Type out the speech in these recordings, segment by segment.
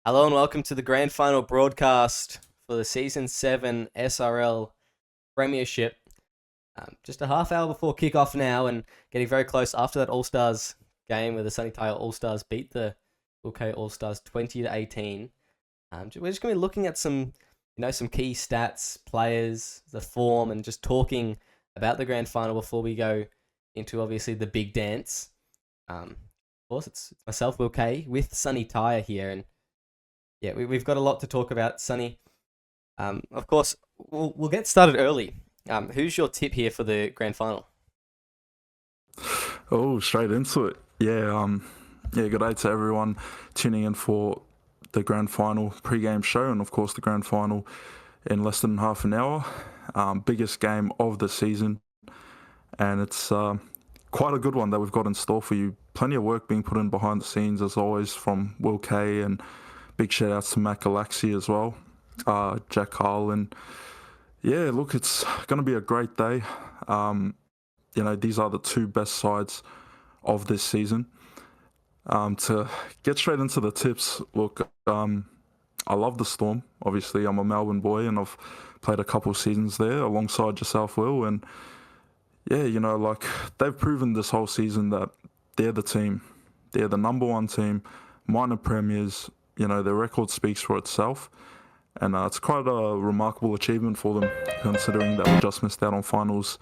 Hello and welcome to the grand final broadcast for the Season 7 SRL Premiership. Just a half hour before kickoff now and getting very close after that All-Stars game where the Sonny Taia All-Stars beat the Kaye All-Stars 20-18. We're just going to be looking at some key stats, players, the form, and just talking about the grand final before we go into obviously the big dance. Of course, it's myself, Kaye, with Sonny Taia here, and yeah, we've got a lot to talk about, Sonny. Of course, we'll get started early. Who's your tip here for the grand final? Oh, straight into it. Yeah, good day to everyone tuning in for the grand final pre-game show, and of course the grand final in less than half an hour. Biggest game of the season, and it's quite a good one that we've got in store for you. Plenty of work being put in behind the scenes, as always, from Kaye, and big shout outs to Matt Galaxy as well, Jack Carl, and yeah, look, it's going to be a great day. These are the two best sides of this season. To get straight into the tips, look, I love the Storm. Obviously, I'm a Melbourne boy and I've played a couple of seasons there alongside yourself, Will. And yeah, they've proven this whole season that they're the team. They're the number one team, minor premiers. Their record speaks for itself. And it's quite a remarkable achievement for them, considering that we just missed out on finals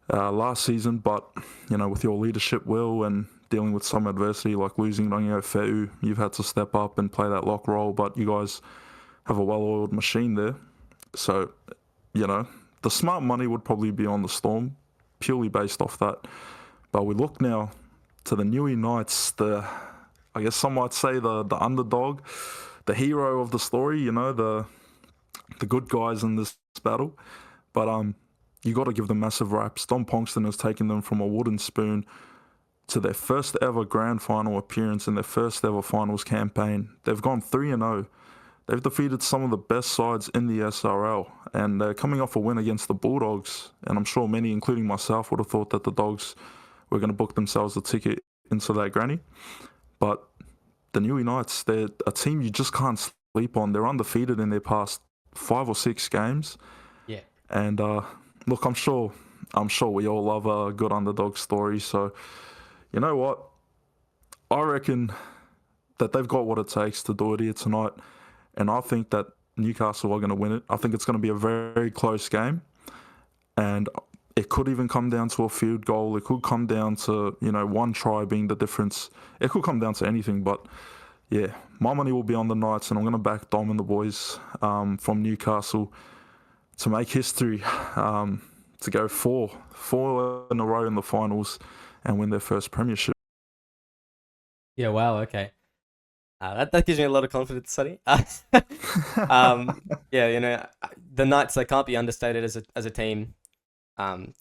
last season. But, with your leadership, Will, and dealing with some adversity like losing Nonio Feu, you've had to step up and play that lock role. But you guys have a well-oiled machine there. So, the smart money would probably be on the Storm, purely based off that. But we look now to the Newey Knights, I guess some might say the underdog, the hero of the story, the good guys in this battle. But you got to give them massive raps. Dom Pongston has taken them from a wooden spoon to their first ever grand final appearance in their first ever finals campaign. They've gone 3-0. They've defeated some of the best sides in the SRL, and they're coming off a win against the Bulldogs. And I'm sure many, including myself, would have thought that the Dogs were going to book themselves a ticket into that granny. But the Newey Knights, they're a team you just can't sleep on. They're undefeated in their past 5 or 6 games. Yeah. And look, I'm sure we all love a good underdog story. So, you know what? I reckon that they've got what it takes to do it here tonight. And I think that Newcastle are going to win it. I think it's going to be a very, very close game. And it could even come down to a field goal. It could come down to, one try being the difference. It could come down to anything. But, yeah, my money will be on the Knights, and I'm going to back Dom and the boys from Newcastle to make history, to go four in a row in the finals and win their first premiership. Yeah, wow, okay. That gives me a lot of confidence, Sonny. Yeah, the Knights, they can't be understated as a team.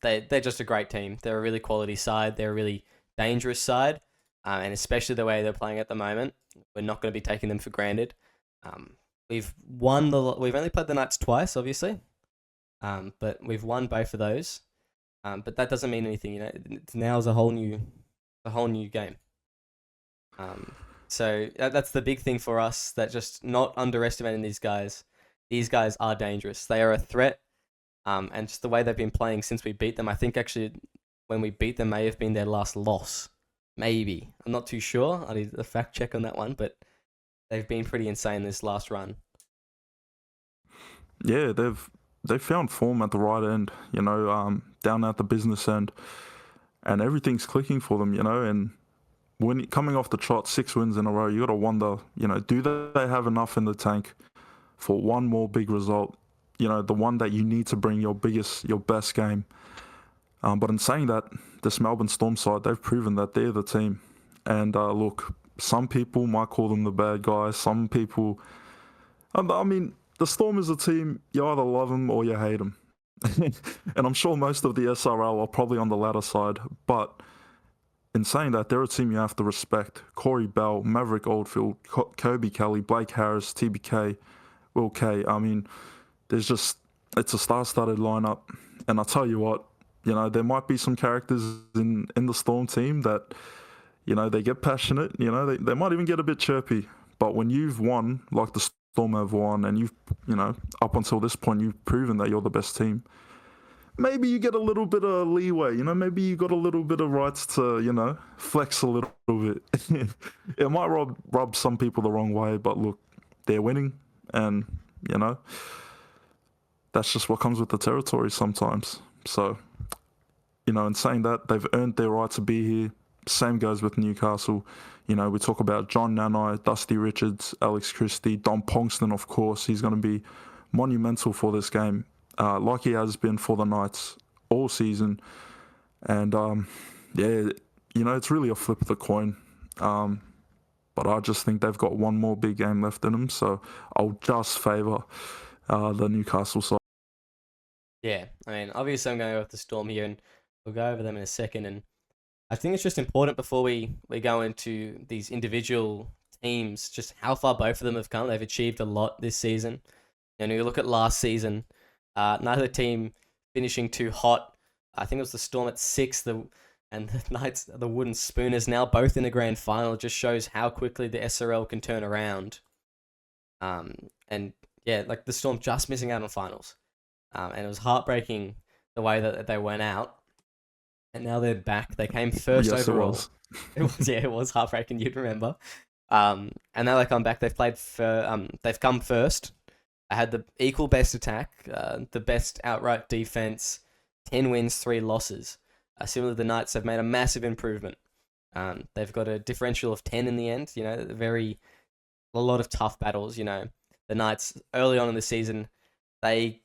They're just a great team. They're a really quality side. They're a really dangerous side, and especially the way they're playing at the moment, we're not going to be taking them for granted. We've only played the Knights twice, obviously, but we've won both of those. But that doesn't mean anything. Now is a whole new game. So that's the big thing for us. That just not underestimating these guys. These guys are dangerous. They are a threat. And just the way they've been playing since we beat them, I think actually when we beat them may have been their last loss. Maybe. I'm not too sure. I need a fact check on that one, but they've been pretty insane this last run. Yeah, they've found form at the right end, down at the business end, and everything's clicking for them, and when coming off the trot, 6 wins in a row, you got to wonder, do they have enough in the tank for one more big result? The one that you need to bring your best game. But in saying that, this Melbourne Storm side, they've proven that they're the team. And look, some people might call them the bad guys. Some people, the Storm is a team, you either love them or you hate them. And I'm sure most of the SRL are probably on the latter side. But in saying that, they're a team you have to respect. Corey Bell, Maverick Oldfield, Kobe Kelly, Blake Harris, TBK, Will Kaye. It's a star-studded lineup. And I'll tell you what, there might be some characters in the Storm team that, they get passionate, they might even get a bit chirpy. But when you've won, like the Storm have won, and up until this point, you've proven that you're the best team, maybe you get a little bit of leeway, maybe you got a little bit of rights to, flex a little bit. It might rub some people the wrong way, but look, they're winning, and, that's just what comes with the territory sometimes. So, in saying that, they've earned their right to be here. Same goes with Newcastle. We talk about John Nanai, Dusty Richards, Alex Christie, Dom Pongston, of course. He's going to be monumental for this game, like he has been for the Knights all season. And, it's really a flip of the coin. But I just think they've got one more big game left in them, so I'll just favour the Newcastle side. Yeah, I mean, obviously I'm going to go with the Storm here, and we'll go over them in a second. And I think it's just important before we go into these individual teams, just how far both of them have come. They've achieved a lot this season. You look at last season, neither team finishing too hot. I think it was the Storm at 6th, and the Knights, the Wooden Spooners, now both in the grand final. Just shows how quickly the SRL can turn around. And yeah, like the Storm just missing out on finals. And it was heartbreaking the way that they went out. And now they're back. They came first overall. It was heartbreaking. You'd remember. And now they come back. They've played they've come first. They had the equal best attack, the best outright defense, 10 wins, 3 losses. Similarly, the Knights have made a massive improvement. They've got a differential of 10 in the end. A lot of tough battles. The Knights early on in the season, they've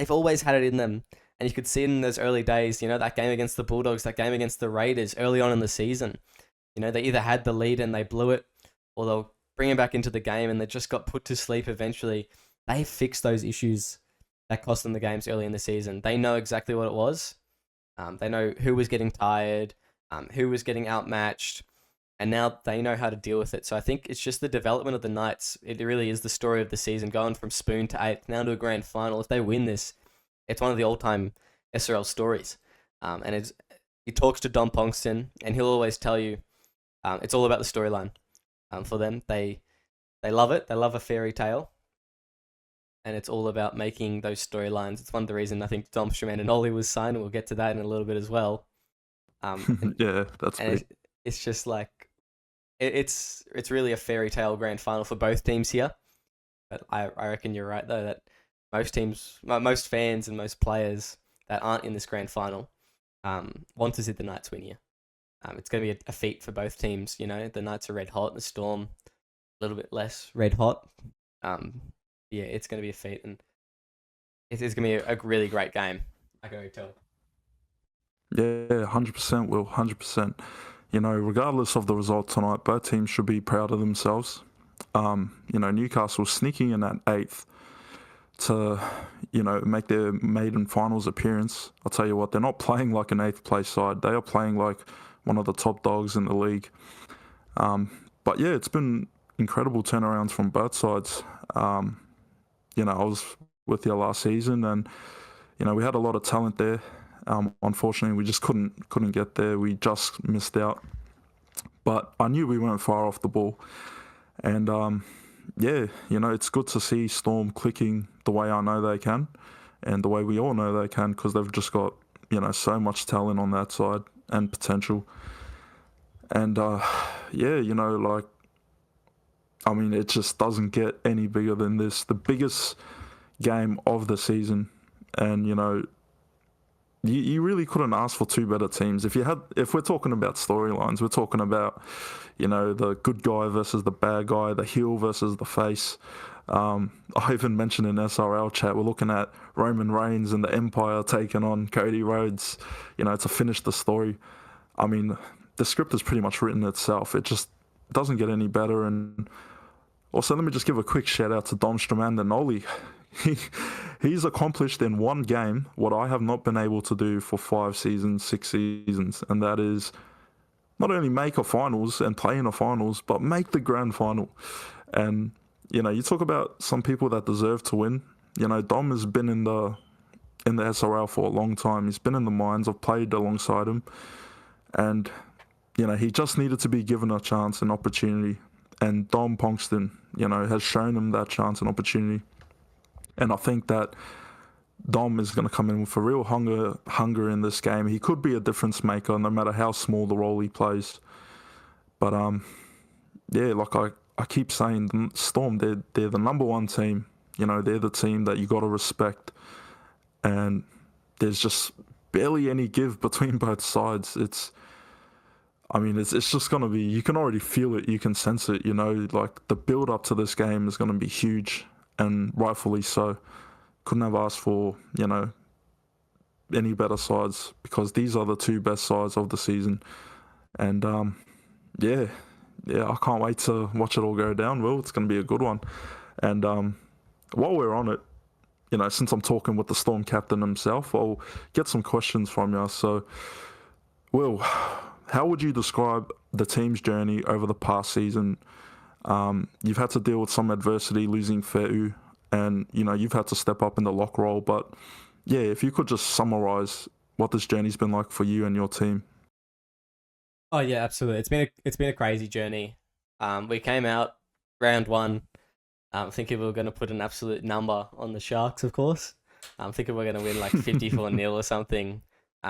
always had it in them. And you could see it in those early days, that game against the Bulldogs, that game against the Raiders early on in the season. They either had the lead and they blew it, or they'll bring it back into the game and they just got put to sleep eventually. They fixed those issues that cost them the games early in the season. They know exactly what it was. They know who was getting tired, who was getting outmatched, and now they know how to deal with it. So I think it's just the development of the Knights. It really is the story of the season, going from spoon to 8th, now to a grand final. If they win this, it's one of the all-time SRL stories. And he talks to Dom Pongston, and he'll always tell you it's all about the storyline. For them, they love it. They love a fairy tale. And it's all about making those storylines. It's one of the reasons I think Dom and Ollie was signed, and we'll get to that in a little bit as well. Yeah, that's big. It's just like, it's really a fairy tale grand final for both teams here. But I reckon you're right, though, that most teams, most fans and most players that aren't in this grand final want to see the Knights win here. It's going to be a feat for both teams. The Knights are red hot, the Storm a little bit less red hot. Yeah, it's going to be a feat, and it's going to be a really great game. I can already tell. Yeah, 100% will, 100%. Regardless of the result tonight, both teams should be proud of themselves. Newcastle sneaking in at 8th to, make their maiden finals appearance. I'll tell you what, they're not playing like an 8th place side. They are playing like one of the top dogs in the league. But yeah, it's been incredible turnarounds from both sides. I was with you last season, and we had a lot of talent there. Unfortunately, we just couldn't get there. We just missed out. But I knew we weren't far off the ball, and it's good to see Storm clicking the way I know they can, and the way we all know they can, because they've just got so much talent on that side and potential. And it just doesn't get any bigger than this. The biggest game of the season. And, you really couldn't ask for 2 better teams. If we're talking about storylines, we're talking about, the good guy versus the bad guy, the heel versus the face. I even mentioned in SRL chat, we're looking at Roman Reigns and the Empire taking on Cody Rhodes, to finish the story. I mean, the script is pretty much written itself. It just doesn't get any better. And also, let me just give a quick shout out to Dom and Ollie. He's accomplished in one game what I have not been able to do for 5 seasons, 6 seasons, and that is not only make a finals and play in a finals, but make the grand final. And you talk about some people that deserve to win. Dom has been in the SRL for a long time. He's been in the mines. I've played alongside him, and he just needed to be given a chance, an opportunity. and Dom Ponkston, has shown him that chance and opportunity. And I think that Dom is going to come in with a real hunger in this game. He could be a difference maker, no matter how small the role he plays. But yeah, like I keep saying, the Storm, they're the number one team. They're the team that you got to respect, and there's just barely any give between both sides. It's just going to be, you can already feel it, you can sense it, like the build up to this game is going to be huge, and rightfully so. Couldn't have asked for, any better sides, because these are the two best sides of the season. And yeah, I can't wait to watch it all go down. Will, it's going to be a good one. And while we're on it, since I'm talking with the Storm captain himself, I'll get some questions from you. So, Will, how would you describe the team's journey over the past season? You've had to deal with some adversity, losing Fe'u, and, you've had to step up in the lock role. But, yeah, if you could just summarise what this journey's been like for you and your team. Oh yeah, absolutely. It's been a crazy journey. We came out round one, thinking we were going to put an absolute number on the Sharks, of course. Thinking we are going to win like 54-0 or something.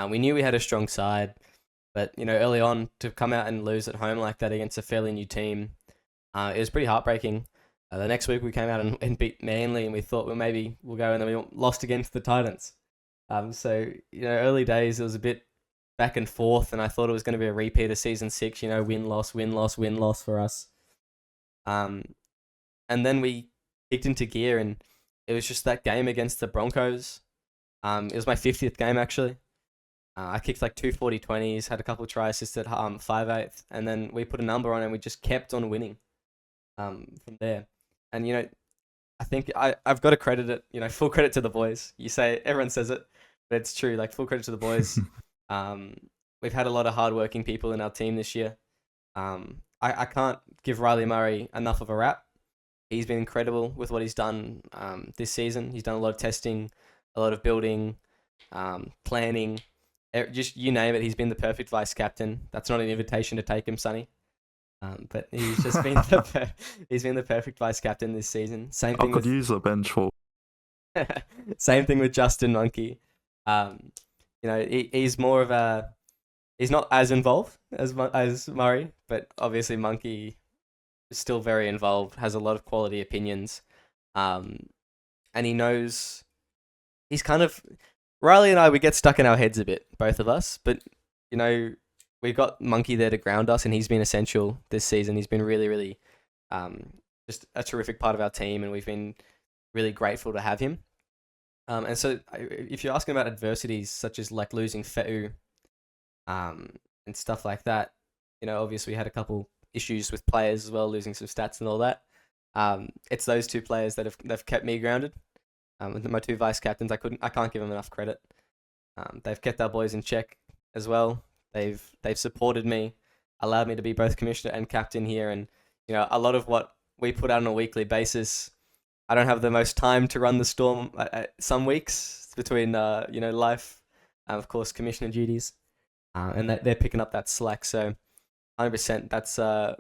We knew we had a strong side, but early on to come out and lose at home like that against a fairly new team, it was pretty heartbreaking. The next week we came out and beat Manly, and we thought, well, maybe we'll go, and then we lost against the Titans. So early days it was a bit back and forth, and I thought it was going to be a repeat of season 6. Win loss, win loss, win loss for us. And then we kicked into gear, and it was just that game against the Broncos. It was my 50th game actually. I kicked like 2 40-20s, had a couple of try assists at 5/8, and then we put a number on, and we just kept on winning from there. And I think I've got to credit it. Full credit to the boys. You say everyone says it, but it's true. Like, full credit to the boys. We've had a lot of hardworking people in our team this year. I can't give Riley Murray enough of a rap. He's been incredible with what he's done this season. He's done a lot of testing, a lot of building, planning. Just you name it, he's been the perfect vice captain. That's not an invitation to take him, Sonny. But he's just been he's been the perfect vice captain this season. Same thing. I could use a bench for. Same thing with Justin Monkey. He's more of a. He's not as involved as Murray, but obviously Monkey is still very involved. Has a lot of quality opinions, and he knows. He's kind of Riley and I. We get stuck in our heads a bit, both of us. But we've got Monkey there to ground us, and he's been essential this season. He's been really, really, just a terrific part of our team, and we've been really grateful to have him. And so, if you're asking about adversities such as like losing Fe'u, and stuff like that, obviously we had a couple issues with players as well, losing some stats and all that. It's those two players that they've kept me grounded. My two vice captains, I can't give them enough credit. They've kept our boys in check as well. They've supported me, allowed me to be both commissioner and captain here, and a lot of what we put out on a weekly basis. I don't have the most time to run the Storm some weeks between life, of course, commissioner duties, and they're picking up that slack. So 100%,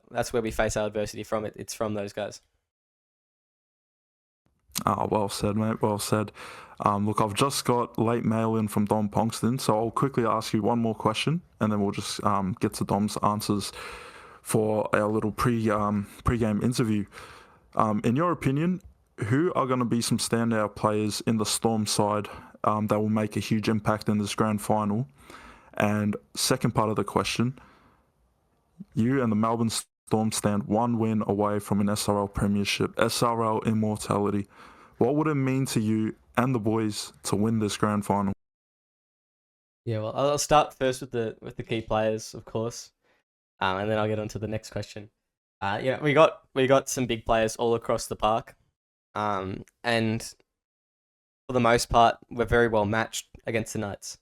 that's where we face our adversity from. It's from those guys. Oh, well said, mate. Well said. Look, I've just got late mail in from Dom Ponkston, so I'll quickly ask you one more question, and then we'll just get to Dom's answers for our little pre-game interview. In your opinion, who are going to be some standout players in the Storm side that will make a huge impact in this grand final? And second part of the question, you and the Melbourne Storm stand one win away from an SRL Premiership, SRL immortality. What would it mean to you and the boys to win this grand final? Yeah, well, I'll start first with the key players, of course, and then I'll get on to the next question. We got some big players all across the park, and for the most part, we're very well matched against the Knights.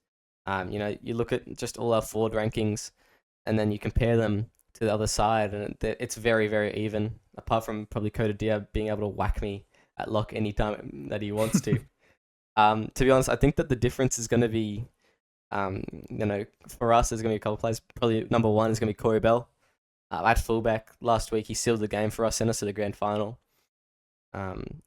You look at just all our forward rankings, and then you compare them to the other side, and it's very, very even. Apart from probably Coda Dia being able to whack me at lock any time that he wants to. To be honest, I think that the difference is going to be, for us, there's going to be a couple of players. Probably number one is going to be Corey Bell. At fullback last week, he sealed the game for us, sent us to the grand final.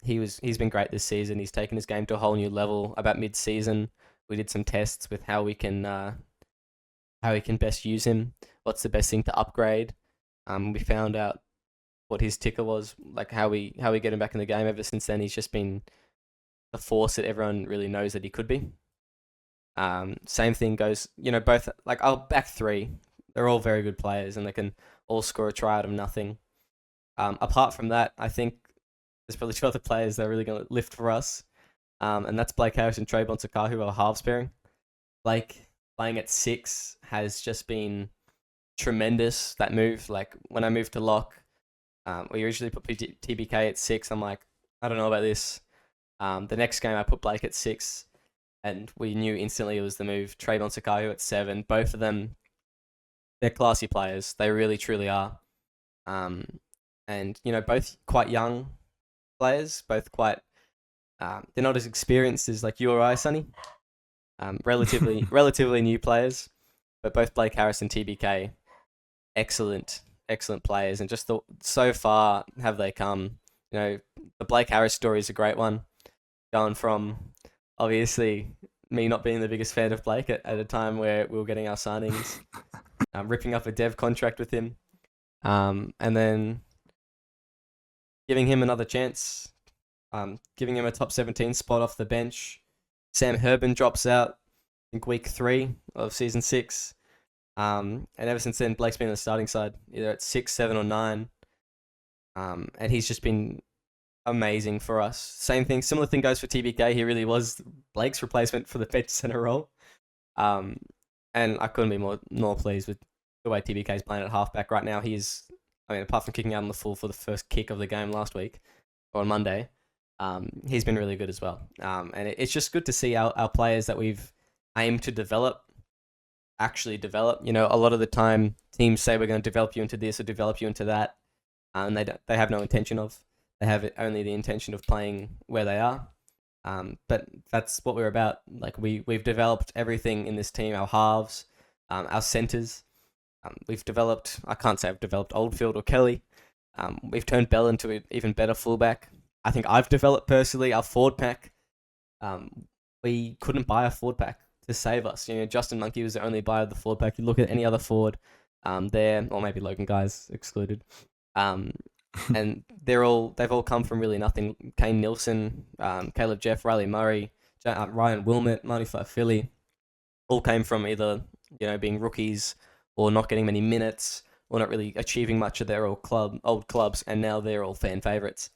He's been great this season. He's taken his game to a whole new level. About mid-season, we did some tests with how we can best use him. What's the best thing to upgrade? We found out what his ticker was, like how we get him back in the game. Ever since then, he's just been the force that everyone really knows that he could be. Same thing goes, both like our back three. They're all very good players, and they can all score a try out of nothing. Apart from that, I think there's probably two other players that are really going to lift for us, and that's Blake Harris and Trayvon Sakahu, our halves pairing. Blake playing at 6 has just been tremendous. That move, like when I moved to lock, we usually put TBK at 6. I'm like, I don't know about this. The next game I put Blake at 6, and we knew instantly it was the move. Trayvon Sakahu at 7. Both of them, they're classy players. They really, truly are. And both quite young players. Both quite. They're not as experienced as like you or I, Sonny. Relatively new players, but both Blake Harris and TBK, excellent players, and just so far have they come. The Blake Harris story is a great one, going from obviously me not being the biggest fan of Blake at a time where we were getting our signings, ripping up a dev contract with him, and then giving him another chance, giving him a top 17 spot off the bench. Sam Herban drops out, I think week 3 of season 6. And ever since then, Blake's been on the starting side, either at 6, 7, or 9. And he's just been amazing for us. Similar thing goes for TBK. He really was Blake's replacement for the bench center role. And I couldn't be more pleased with the way TBK is playing at halfback right now. Apart from kicking out on the full for the first kick of the game last week, or on Monday, he's been really good as well. And it's just good to see our players that we've aimed to develop actually develop. A lot of the time teams say we're going to develop you into this or develop you into that, and they have no intention of. They have only the intention of playing where they are. But that's what we're about. Like we've developed everything in this team: our halves, our centers. We've developed. I can't say I've developed Oldfield or Kelly. We've turned Bell into an even better fullback. I think I've developed personally our forward pack. We couldn't buy a forward pack to save us. Justin Monkey was the only buyer of the forward pack. You look at any other forward there, or maybe Logan Guys excluded. And they've all come from really nothing. Kane Nilsson, Caleb Jeff, Riley Murray, Ryan Wilmot, Marty Philly, all came from either being rookies or not getting many minutes or not really achieving much of their old clubs, and now they're all fan favorites.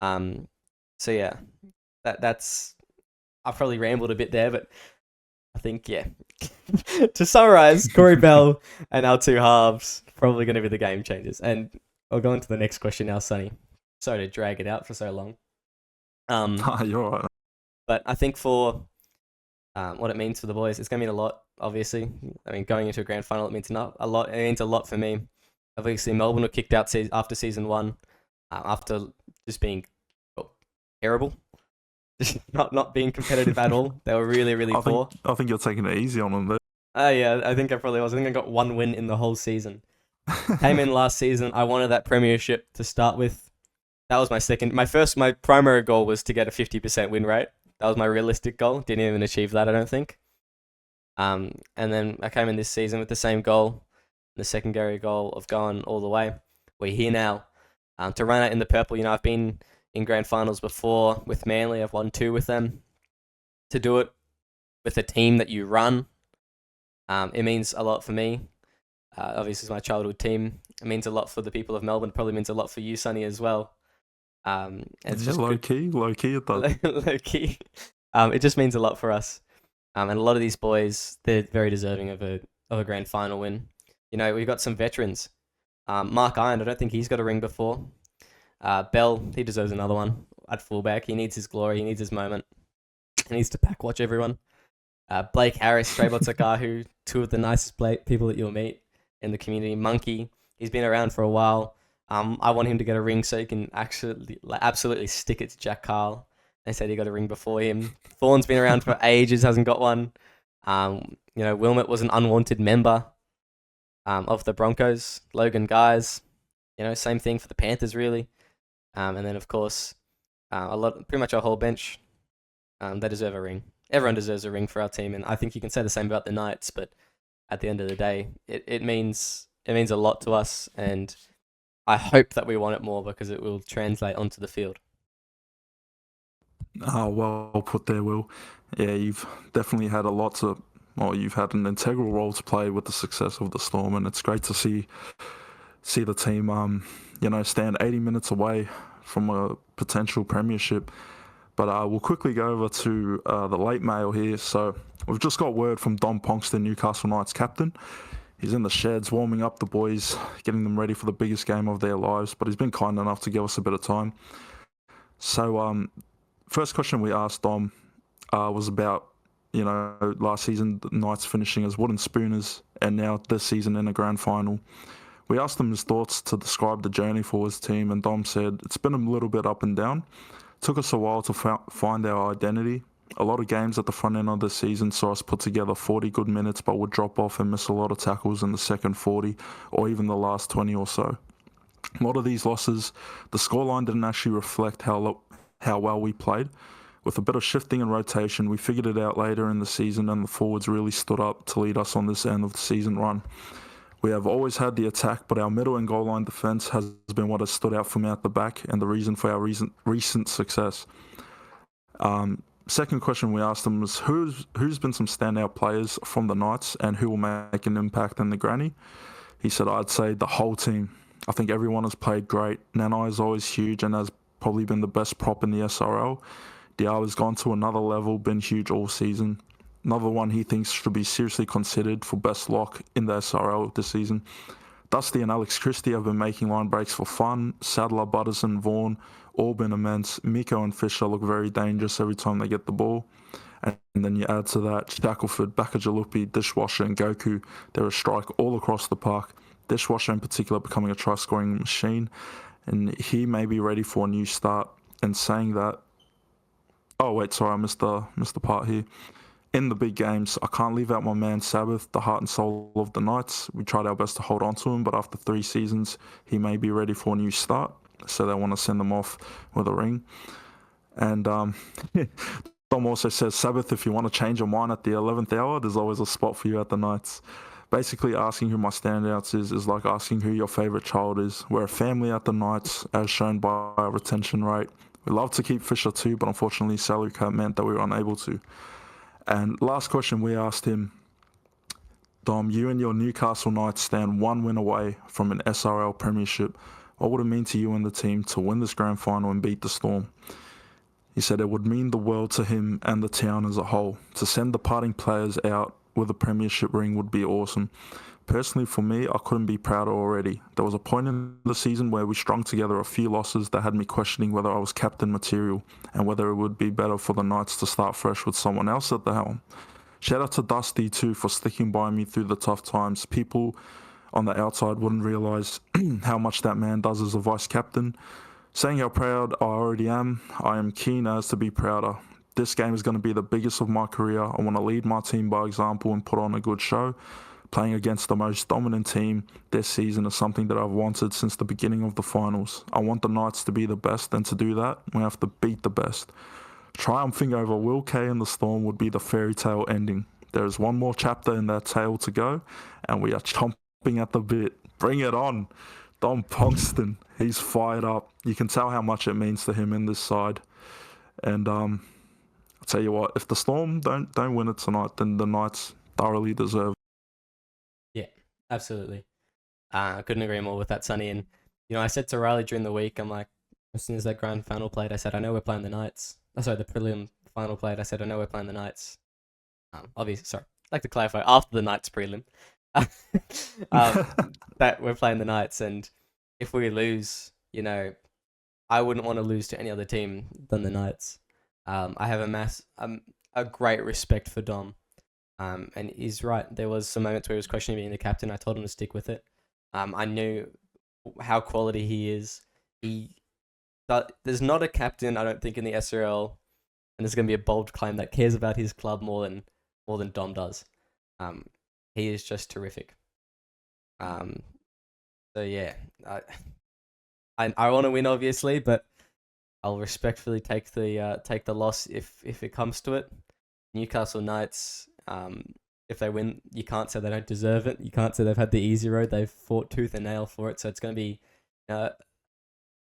So yeah, that's I've probably rambled a bit there, but I think to summarize, Corey Bell and our two halves probably going to be the game changers. And I'll go into the next question now, Sonny. Sorry to drag it out for so long. You're right. But I think for what it means for the boys, it's going to mean a lot. Obviously, going into a grand final, it means a lot. It means a lot for me. Obviously, Melbourne were kicked out after season 1, after just being terrible, not being competitive at all. They were really, really poor. I think you're taking it easy on them there. Yeah, I think I probably was. I think I got 1 win in the whole season. Came in last season. I wanted that premiership to start with. That was my primary goal was to get a 50% win rate. That was my realistic goal. Didn't even achieve that, I don't think. And then I came in this season with the same goal, the secondary goal of going all the way. We're here now to run out in the purple. I've been in grand finals before with Manly. I've won 2 with them. To do it with a team that you run, it means a lot for me. Obviously, it's my childhood team. It means a lot for the people of Melbourne. It probably means a lot for you, Sonny, as well. It's just low key it does. Low key. It just means a lot for us. And a lot of these boys, they're very deserving of a grand final win. We've got some veterans. Mark Iron, I don't think he's got a ring before. Bell, he deserves another one at fullback. He needs his glory. He needs his moment. He needs to pack watch everyone. Blake Harris, Trayvon Sakahu, 2 of the nicest people that you'll meet in the community. Monkey, he's been around for a while. I want him to get a ring so he can actually absolutely stick it to Jack Carl. They said he got a ring before him. Thorne's been around for ages, hasn't got one. Wilmot was an unwanted member. of the Broncos, Logan Guys. Same thing for the Panthers, really. And then, of course, pretty much our whole bench. They deserve a ring. Everyone deserves a ring for our team, and I think you can say the same about the Knights. But at the end of the day, it means a lot to us, and I hope that we want it more because it will translate onto the field. Well put there, Will. Yeah, you've definitely had you've had an integral role to play with the success of the Storm, and it's great to see the team, stand 80 minutes away from a potential premiership. But we'll quickly go over to the late mail here. So we've just got word from Dom Ponkston, Newcastle Knights captain. He's in the sheds warming up the boys, getting them ready for the biggest game of their lives, but he's been kind enough to give us a bit of time. So first question we asked Dom was about, last season, the Knights finishing as wooden spooners, and now this season in a grand final. We asked him his thoughts to describe the journey for his team, and Dom said, it's been a little bit up and down. Took us a while to find our identity. A lot of games at the front end of the season saw us put together 40 good minutes, but would drop off and miss a lot of tackles in the second 40 or even the last 20 or so. A lot of these losses, the scoreline didn't actually reflect how well we played. With a bit of shifting and rotation, we figured it out later in the season, and the forwards really stood up to lead us on this end of the season run. We have always had the attack, but our middle and goal line defence has been what has stood out from out the back and the reason for our recent success. Second question we asked him was who's been some standout players from the Knights and who will make an impact in the granny? He said, I'd say the whole team. I think everyone has played great. Nanai is always huge and has probably been the best prop in the SRL. Diawa's gone to another level, been huge all season. Another one he thinks should be seriously considered for best lock in the SRL this season. Dusty and Alex Christie have been making line breaks for fun. Sadler, Butterson, Vaughan, all been immense. Miko and Fisher look very dangerous every time they get the ball. And then you add to that Shackelford, Bakajalupi, Dishwasher and Goku. They're a strike all across the park. Dishwasher in particular becoming a try-scoring machine. And he may be ready for a new start. And saying that... Oh, wait, sorry, I missed the part here. In the big games, I can't leave out my man Sabbath, the heart and soul of the Knights. We tried our best to hold on to him, but after 3 seasons, he may be ready for a new start. So they want to send him off with a ring. And Dom also says, Sabbath, if you want to change your mind at the 11th hour, there's always a spot for you at the Knights. Basically, asking who my standouts is like asking who your favourite child is. We're a family at the Knights, as shown by our retention rate. We love to keep Fisher too, but unfortunately salary cap meant that we were unable to. And last question we asked him, Dom, you and your Newcastle Knights stand 1 win away from an SRL Premiership. What would it mean to you and the team to win this grand final and beat the Storm? He said it would mean the world to him and the town as a whole. To send the parting players out with a Premiership ring would be awesome. Personally, for me, I couldn't be prouder already. There was a point in the season where we strung together a few losses that had me questioning whether I was captain material and whether it would be better for the Knights to start fresh with someone else at the helm. Shout out to Dusty too for sticking by me through the tough times. People on the outside wouldn't realise how much that man does as a vice captain. Saying how proud I already am, I am keen as to be prouder. This game is going to be the biggest of my career. I want to lead my team by example and put on a good show. Playing against the most dominant team this season is something that I've wanted since the beginning of the finals. I want the Knights to be the best, and to do that, we have to beat the best. Triumphing over Will Kaye and the Storm would be the fairy tale ending. There is one more chapter in that tale to go, and we are chomping at the bit. Bring it on! Dom Ponkston, he's fired up. You can tell how much it means to him in this side. And I'll tell you what, if the Storm don't win it tonight, then the Knights thoroughly deserve it. Yeah, absolutely. I couldn't agree more with that, Sonny. And, I said to Riley during the week, I'm like, as soon as that grand final played, I said, I know we're playing the Knights. Oh, sorry, the prelim final played, I said, I know we're playing the Knights. Obviously, sorry, I'd like to clarify, after the Knights prelim, that we're playing the Knights. And if we lose, I wouldn't want to lose to any other team than the Knights. I have a great respect for Dom. And he's right. There was some moments where he was questioning being the captain. I told him to stick with it. I knew how quality he is. There's not a captain, I don't think, in the SRL, and there's going to be a bold claim, that cares about his club more than Dom does. He is just terrific. So yeah, I want to win obviously, but I'll respectfully take the loss if it comes to it. Newcastle Knights, if they win, you can't say they don't deserve it. You can't say they've had the easy road. They've fought tooth and nail for it. So it's going to be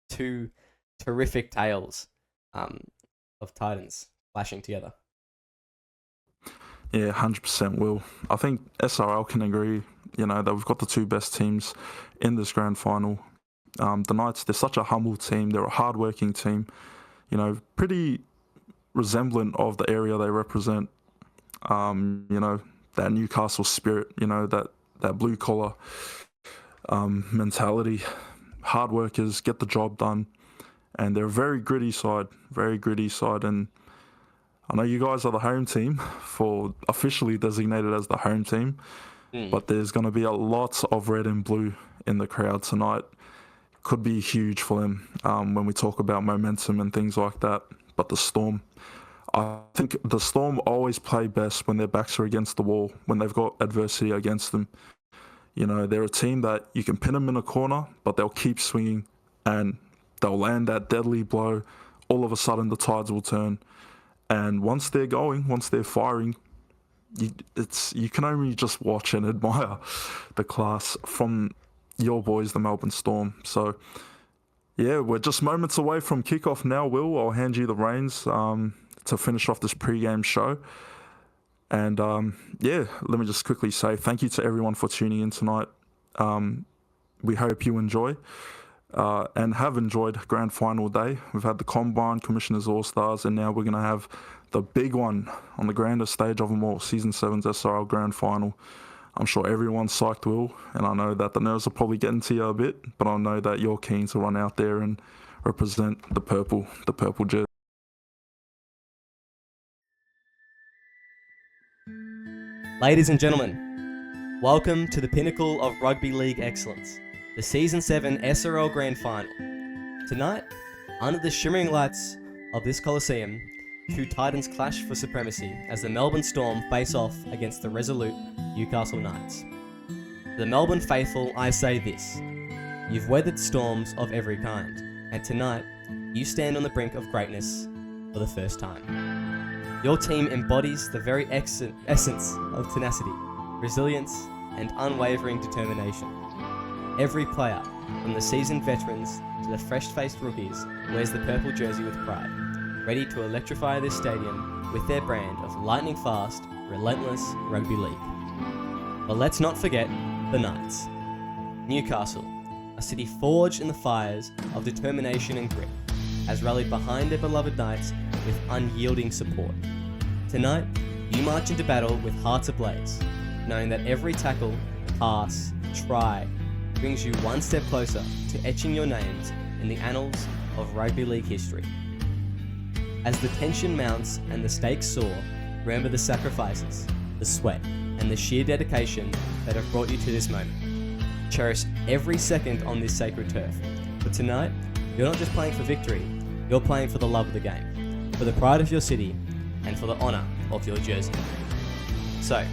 two terrific tales of Titans clashing together. Yeah, 100% will. I think SRL can agree, that we've got the two best teams in this grand final. The Knights, they're such a humble team. They're a hard-working team, pretty resemblant of the area they represent. That Newcastle spirit, that blue-collar mentality. Hard workers, get the job done. And they're a very gritty side. And I know you guys are the home team, officially designated as the home team, but there's going to be a lot of red and blue in the crowd tonight. Could be huge for them when we talk about momentum and things like that. But the Storm, I think the Storm always play best when their backs are against the wall, when they've got adversity against them. They're a team that you can pin them in a corner, but they'll keep swinging and they'll land that deadly blow. All of a sudden, the tides will turn. And once they're firing, you can only just watch and admire the class from your boys, the Melbourne Storm. So, yeah, we're just moments away from kickoff now, Will. I'll hand you the reins to finish off this pre-game show. And, let me just quickly say thank you to everyone for tuning in tonight. We hope you enjoy and have enjoyed Grand Final Day. We've had the Combine, Commissioners All-Stars, and now we're going to have the big one on the grandest stage of them all, Season 7's SRL Grand Final. I'm sure everyone's psyched, Will, and I know that the nerves are probably getting to you a bit, but I know that you're keen to run out there and represent the purple jersey. Ladies and gentlemen, welcome to the pinnacle of rugby league excellence, the Season 7 SRL Grand Final. Tonight, under the shimmering lights of this Coliseum, two Titans clash for supremacy as the Melbourne Storm face off against the resolute Newcastle Knights. To the Melbourne faithful, I say this: you've weathered storms of every kind, and tonight, you stand on the brink of greatness for the first time. Your team embodies the very essence of tenacity, resilience, and unwavering determination. Every player, from the seasoned veterans to the fresh-faced rookies, wears the purple jersey with pride, ready to electrify this stadium with their brand of lightning-fast, relentless rugby league. But let's not forget the Knights. Newcastle, a city forged in the fires of determination and grit, has rallied behind their beloved Knights with unyielding support. Tonight, you march into battle with hearts ablaze, knowing that every tackle, pass, try brings you one step closer to etching your names in the annals of rugby league history. As the tension mounts and the stakes soar, remember the sacrifices, the sweat, and the sheer dedication that have brought you to this moment. Cherish every second on this sacred turf. But tonight, you're not just playing for victory, you're playing for the love of the game, for the pride of your city, and for the honour of your jersey. So,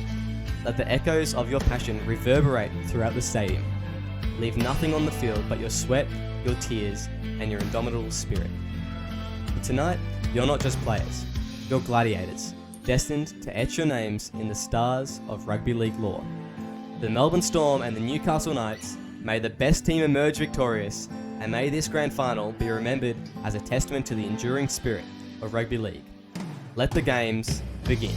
let the echoes of your passion reverberate throughout the stadium. Leave nothing on the field but your sweat, your tears, and your indomitable spirit. But tonight, you're not just players, you're gladiators, destined to etch your names in the stars of rugby league lore. The Melbourne Storm and the Newcastle Knights, may the best team emerge victorious, and may this grand final be remembered as a testament to the enduring spirit of rugby league. Let the games begin.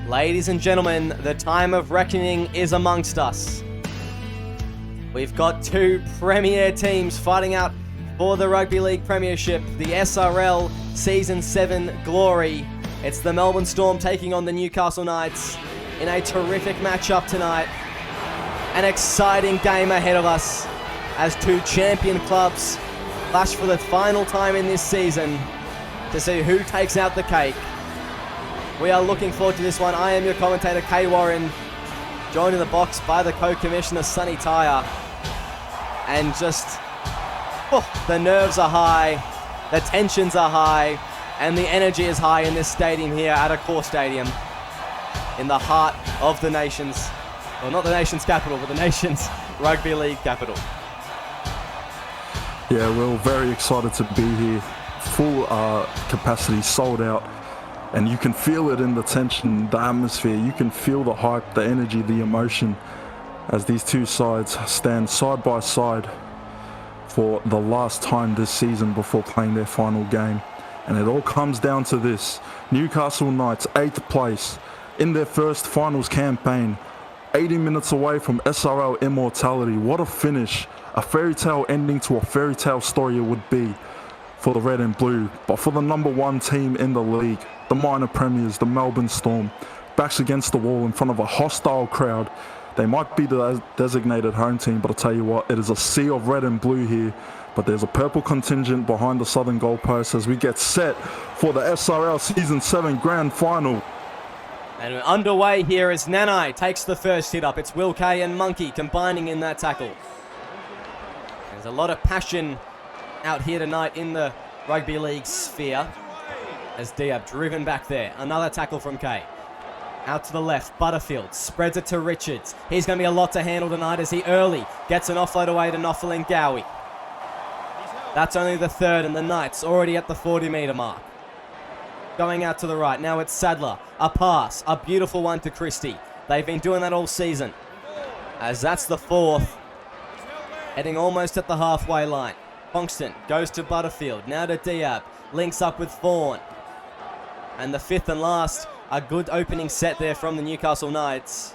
Ladies and gentlemen, the time of reckoning is amongst us. We've got two premier teams fighting out for the Rugby League Premiership, the SRL Season 7 glory It's the Melbourne Storm taking on the Newcastle Knights in a terrific matchup tonight. An exciting game ahead of us as two champion clubs clash for the final time in this season to see who takes out the cake. We are looking forward to this one. I am your commentator, Kaye Warren, joined in the box by the co-commissioner, Sonny Taia. And just, the nerves are high, the tensions are high, and the energy is high in this stadium here at Accor Stadium, in the heart of the nation's, well, not the nation's capital, but the nation's rugby league capital. Yeah, we're very excited to be here. Full capacity, sold out. And you can feel it in the tension, the atmosphere. You can feel the hype, the energy, the emotion as these two sides stand side by side for the last time this season before playing their final game. And it all comes down to this. Newcastle Knights, 8th place in their first finals campaign. 80 minutes away from SRL immortality. What a finish. A fairy tale ending to a fairy tale story it would be for the red and blue. But for the number one team in the league, the minor premiers, the Melbourne Storm, backs against the wall in front of a hostile crowd. They might be the designated home team, but I'll tell you what, it is a sea of red and blue here. But there's a purple contingent behind the southern goalpost as we get set for the SRL Season 7 Grand Final. And underway here as Nanai takes the first hit up. It's Will Kaye and Monkey combining in that tackle. There's a lot of passion out here tonight in the rugby league sphere as Diab driven back there. Another tackle from Kaye. Out to the left, Butterfield spreads it to Richards. He's going to be a lot to handle tonight as he early gets an offload away to Noffel and Gowie. That's only the third, and the Knights already at the 40-metre mark. Going out to the right, now it's Sadler. A pass, a beautiful one to Christie. They've been doing that all season. As that's the fourth. Heading almost at the halfway line. Fonkston goes to Butterfield, now to Diab. Links up with Vaughan. And the fifth and last, a good opening set there from the Newcastle Knights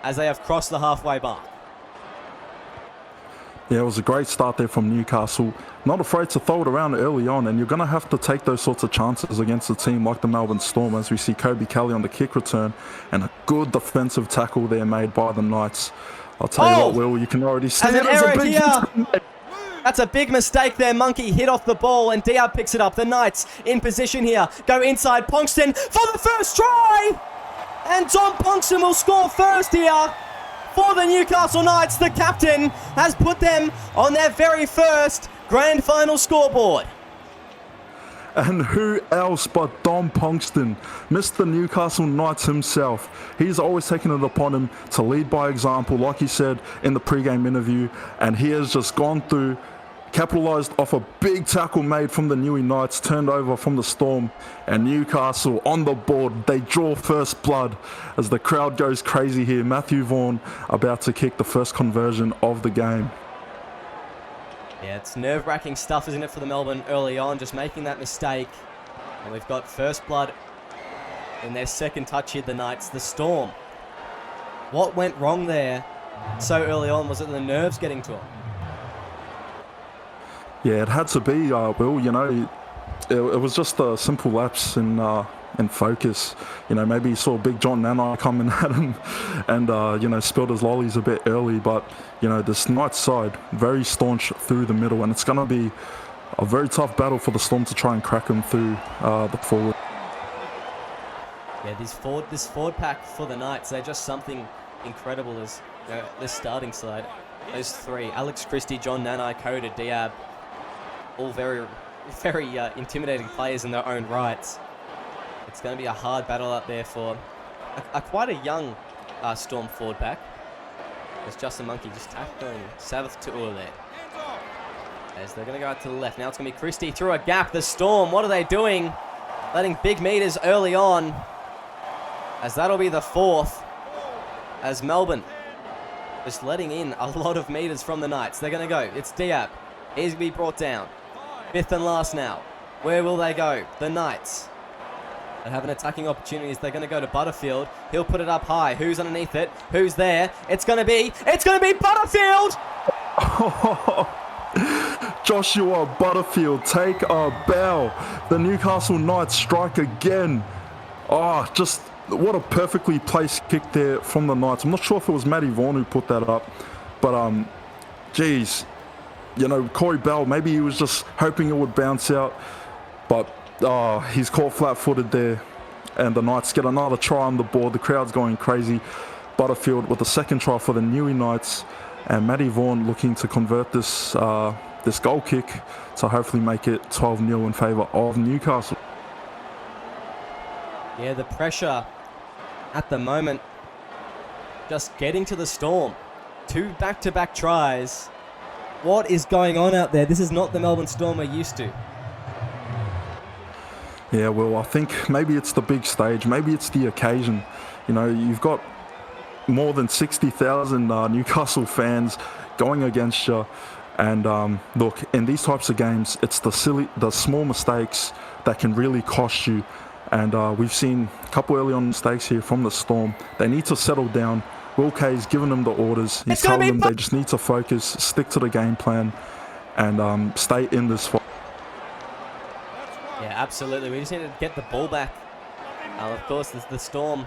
as they have crossed the halfway mark. Yeah, it was a great start there from Newcastle. Not afraid to throw it around early on, and you're going to have to take those sorts of chances against a team like the Melbourne Storm as we see Kobe Kelly on the kick return and a good defensive tackle there made by the Knights. I'll tell you what, Will, you can already see an error here. That's a big mistake there. Monkey hit off the ball and Diab picks it up. The Knights in position here. Go inside. Ponkston for the first try. And Tom Ponkston will score first here for the Newcastle Knights. The captain has put them on their very first grand final scoreboard. And who else but Dom Ponkston, Mr. Newcastle Knights himself. He's always taken it upon him to lead by example, like he said in the pre-game interview. And he has just gone through, capitalised off a big tackle made from the Newey Knights, turned over from the Storm. And Newcastle on the board. They draw first blood as the crowd goes crazy here. Matthew Vaughan about to kick the first conversion of the game. Yeah, it's nerve-wracking stuff, isn't it, for the Melbourne early on, just making that mistake. And we've got first blood in their second touch here, the Knights, the Storm. What went wrong there so early on? Was it the nerves getting to them? Yeah, it had to be, Will. You know, it was just a simple lapse in focus. You know, maybe he saw Big John Nanai coming at him and, you know, spilled his lollies a bit early. But, you know, this Knights side, very staunch through the middle. And it's going to be a very tough battle for the Storm to try and crack them through the forward. Yeah, this forward pack for the Knights, they're just something incredible as, you know, this starting side. Those three, Alex Christie, John Nanai, Coda, Diab, all very, very intimidating players in their own rights. It's going to be a hard battle out there for quite a young Storm forward pack. There's Justin Monkey just tackling Savath Ta'ua there. As they're going to go out to the left. Now it's going to be Christie through a gap. The Storm, what are they doing? Letting big meters early on. As that'll be the fourth. As Melbourne just letting in a lot of meters from the Knights. They're going to go. It's Diab. He's going to be brought down. Fifth and last now. Where will they go? The Knights. They have an attacking opportunity as they're going to go to Butterfield. He'll put it up high. Who's underneath it? Who's there? It's going to be Butterfield! Joshua Butterfield take a bow. The Newcastle Knights strike again. Oh, just what a perfectly placed kick there from the Knights. I'm not sure if it was Matty Vaughan who put that up, but geez, you know, Corey Bell, maybe he was just hoping it would bounce out, but he's caught flat-footed there, and the Knights get another try on the board. The crowd's going crazy. Butterfield with the second try for the Newey Knights, and Matty Vaughan looking to convert this this goal kick to hopefully make it 12-0 in favour of Newcastle. Yeah, the pressure at the moment just getting to the Storm. 2 back-to-back tries. What is going on out there? This is not the Melbourne Storm we're used to. Yeah, well, I think maybe it's the big stage. Maybe it's the occasion. You know, you've got more than 60,000 Newcastle fans going against you. And look, in these types of games, it's the small mistakes that can really cost you. And we've seen a couple early on mistakes here from the Storm. They need to settle down. Will Kaye's given them the orders. He's telling them they just need to focus, stick to the game plan, and stay in this fight. Yeah, absolutely. We just need to get the ball back. Of course, the Storm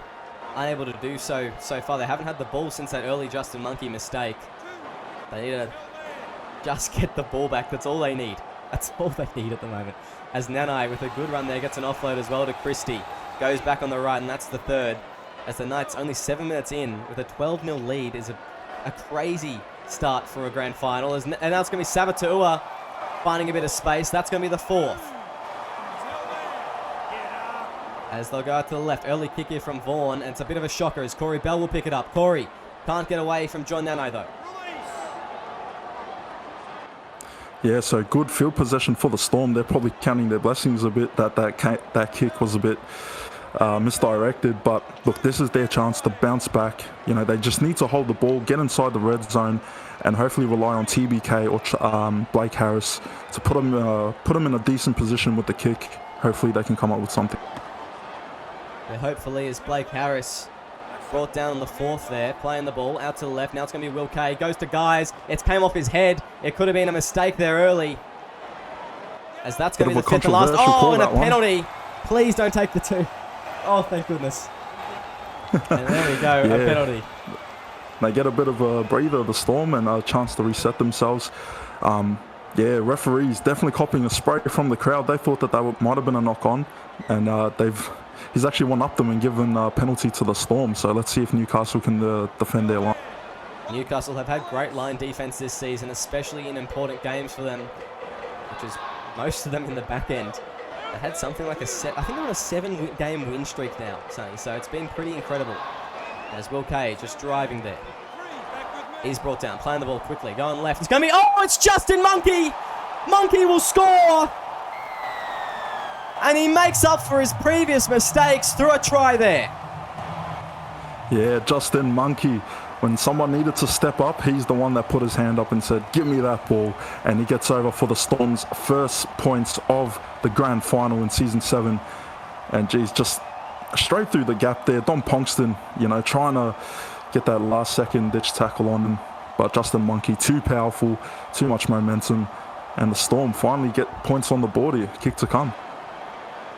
unable to do so far. They haven't had the ball since that early Justin Monkey mistake. They need to just get the ball back. That's all they need. That's all they need at the moment. As Nanai, with a good run there, gets an offload as well to Christie. Goes back on the right, and that's the third. As the Knights, only 7 minutes in, with a 12-0 lead, is a crazy start for a grand final. And now it's going to be Sabatua finding a bit of space. That's going to be the fourth. As they'll go out to the left. Early kick here from Vaughan, and it's a bit of a shocker as Corey Bell will pick it up. Corey can't get away from John Nanai, though. Yeah, so good field possession for the Storm. They're probably counting their blessings a bit that kick was a bit misdirected. But look, this is their chance to bounce back. You know, they just need to hold the ball, get inside the red zone, and hopefully rely on TBK or Blake Harris to put them in a decent position with the kick. Hopefully they can come up with something. Yeah, hopefully, as Blake Harris brought down on the fourth there, playing the ball out to the left. Now it's going to be Will Kaye. Goes to Guys. It came off his head. It could have been a mistake there early. As that's going to be the fifth and last. Oh, and a penalty. Please don't take the 2. Oh, thank goodness. And there we go, yeah. A penalty. They get a bit of a breather, the Storm, and a chance to reset themselves. Yeah, referees definitely copying a spray from the crowd. They thought that might have been a knock-on, and he's actually one-upped them and given a penalty to the Storm. So let's see if Newcastle can defend their line. Newcastle have had great line defense this season, especially in important games for them, which is most of them in the back end. They had something like I think they're on a 7-game win streak now, Sonny. So it's been pretty incredible. As Will Kaye just driving there. He's brought down, playing the ball quickly, going left. It's going to be, it's Justin Monkey! Monkey will score! And he makes up for his previous mistakes through a try there. Yeah, Justin Monkey. When someone needed to step up, he's the one that put his hand up and said, give me that ball. And he gets over for the Storm's first points of the grand final in Season 7. And geez, just straight through the gap there. Dom Ponkston, trying to get that last second ditch tackle on him. But Justin Monkey, too powerful, too much momentum. And the Storm finally get points on the board here. Kick to come.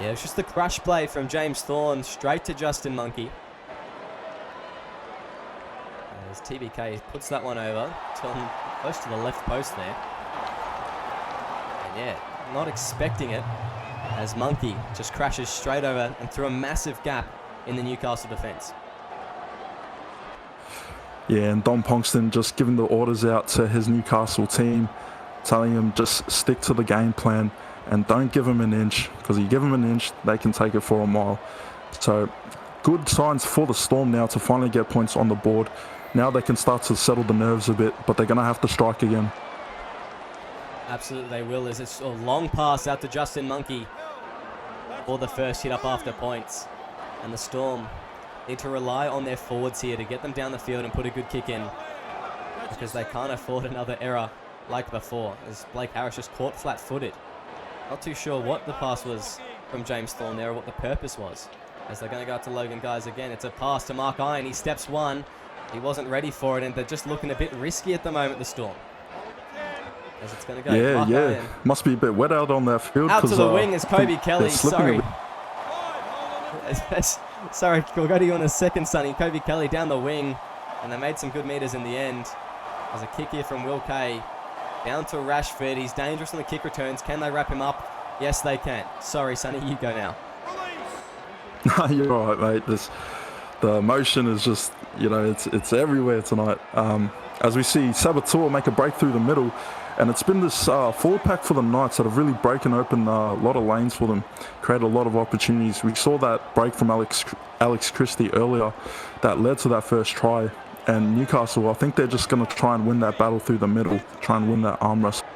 Yeah, it's just the crush play from James Thorne straight to Justin Monkey. As TBK puts that one over, close to the left post there. And yeah, not expecting it, as Monkey just crashes straight over and through a massive gap in the Newcastle defence. Yeah, and Dom Ponkston just giving the orders out to his Newcastle team, telling him just stick to the game plan and don't give him an inch, because you give them an inch, they can take it for a mile. So good signs for the Storm now to finally get points on the board. Now they can start to settle the nerves a bit, but they're going to have to strike again. Absolutely they will, as it's a long pass out to Justin Monkey for the first hit up after points. And the Storm need to rely on their forwards here to get them down the field and put a good kick in, because they can't afford another error like before, as Blake Harris just caught flat-footed. Not too sure what the pass was from James Thorne there, or what the purpose was. As they're going to go out to Logan Guys again. It's a pass to Mark Iron. He steps one. He wasn't ready for it, and they're just looking a bit risky at the moment, the Storm. As it's going to go. Yeah, Mark Iron. Must be a bit wet out on that field. Out to the wing is Kobe Kelly. Sorry. Sorry, we'll go to you in a second, Sonny. Kobe Kelly down the wing, and they made some good meters in the end. There's a kick here from Will Kaye. Down to Rashford. He's dangerous on the kick returns. Can they wrap him up? Yes, they can. Sorry, Sonny, you go now. No, you're all right, mate. The emotion is just, it's everywhere tonight. As we see Saboteur make a break through the middle, and it's been this forward pack for the Knights that have really broken open a lot of lanes for them, created a lot of opportunities. We saw that break from Alex Christie earlier that led to that first try. And Newcastle, I think they're just going to try and win that battle through the middle, try and win that arm wrestle.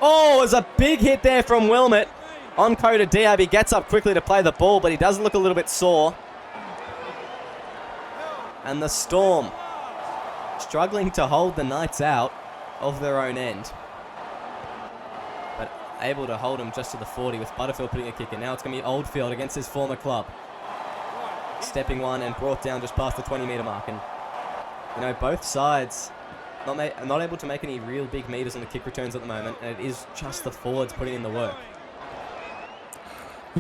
Oh, there's a big hit there from Wilmot on Kota Diab. He gets up quickly to play the ball, but he does look a little bit sore. And the Storm struggling to hold the Knights out of their own end, but able to hold them just to the 40 with Butterfield putting a kick in. Now it's going to be Oldfield against his former club. Stepping one and brought down just past the 20-metre mark. And, both sides not able to make any real big meters on the kick returns at the moment, and it is just the forwards putting in the work.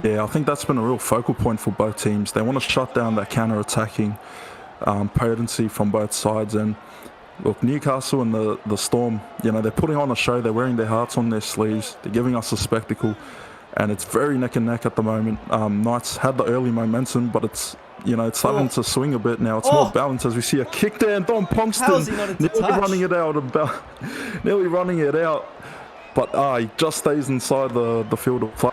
Yeah, I think that's been a real focal point for both teams. They want to shut down that counter-attacking potency from both sides. And look, Newcastle and the Storm, they're putting on a show. They're wearing their hearts on their sleeves. They're giving us a spectacle, and it's very neck and neck at the moment. Knights had the early momentum, but it's starting to swing a bit now. It's more balanced as we see a kick there, and Don Pongston nearly running it out, but he just stays inside the field of play.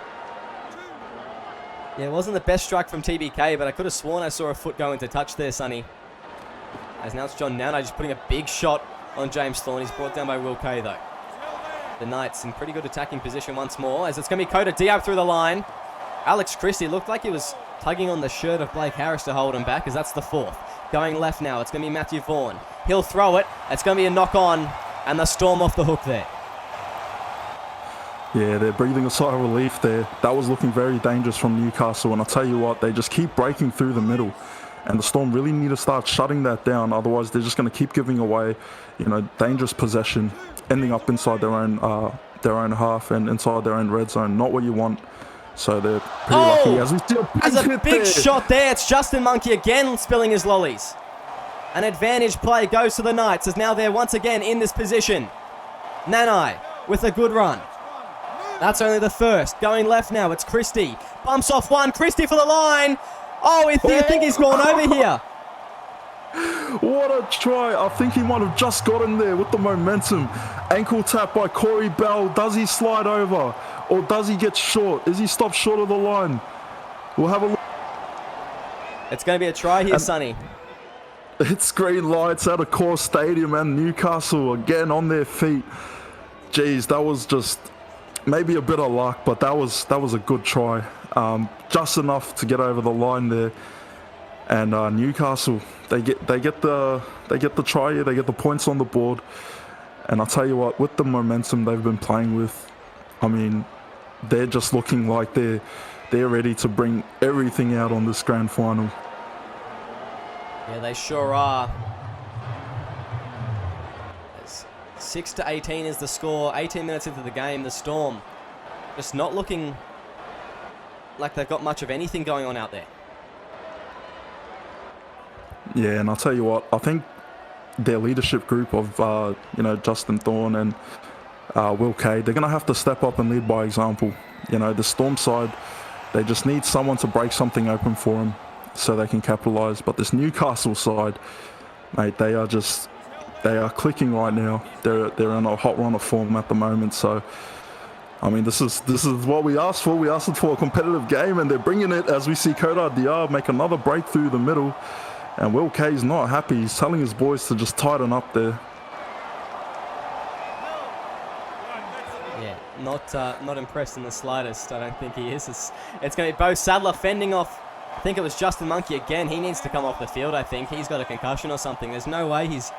Yeah, it wasn't the best strike from TBK, but I could have sworn I saw a foot go into touch there, Sonny. As now it's John Nana just putting a big shot on James Thorne. He's brought down by Will Kaye, though. The Knights in pretty good attacking position once more, as it's going to be Kota Diab through the line. Alex Christie looked like he was tugging on the shirt of Blake Harris to hold him back, as that's the fourth. Going left now, it's going to be Matthew Vaughan. He'll throw it. It's going to be a knock-on, and the Storm off the hook there. Yeah, they're breathing a sigh of relief there. That was looking very dangerous from Newcastle, and I'll tell you what, they just keep breaking through the middle, and the Storm really need to start shutting that down. Otherwise, they're just going to keep giving away, dangerous possession, ending up inside their own half and inside their own red zone. Not what you want. So they're pretty lucky. As we see a big shot there. It's Justin Monkey again spilling his lollies. An advantage play goes to the Knights, as now they're once again in this position. Nanai with a good run. That's only the first. Going left now, it's Christie. Bumps off one. Christie for the line. I think he's gone over here. What a try. I think he might have just got in there with the momentum. Ankle tap by Corey Bell. Does he slide over? Or does he get short? Is he stopped short of the line? We'll have a look. It's going to be a try here, Sonny. It's green lights at a core stadium, and Newcastle again on their feet. Jeez, that was just maybe a bit of luck, but that was a good try. Just enough to get over the line there. And Newcastle, they get the try here. They get the points on the board. And I'll tell you what, with the momentum they've been playing with, they're just looking like they're ready to bring everything out on this grand final. Yeah, they sure are. 6-18 is the score. 18 minutes into the game, the Storm just not looking like they've got much of anything going on out there. Yeah, and I'll tell you what, I think their leadership group of Justin Thorne and Will Kaye, they're going to have to step up and lead by example. The Storm side, they just need someone to break something open for them so they can capitalise. But this Newcastle side, mate, they are clicking right now. They're in a hot run of form at the moment. So, this is what we asked for. We asked for a competitive game, and they're bringing it as we see Kota Diab make another break through the middle. And Will Kaye's not happy. He's telling his boys to just tighten up there. Yeah, not impressed in the slightest. I don't think he is. It's going to be Bo Sadler fending off. I think it was Justin Monkey again. He needs to come off the field, I think. He's got a concussion or something. There's no way he's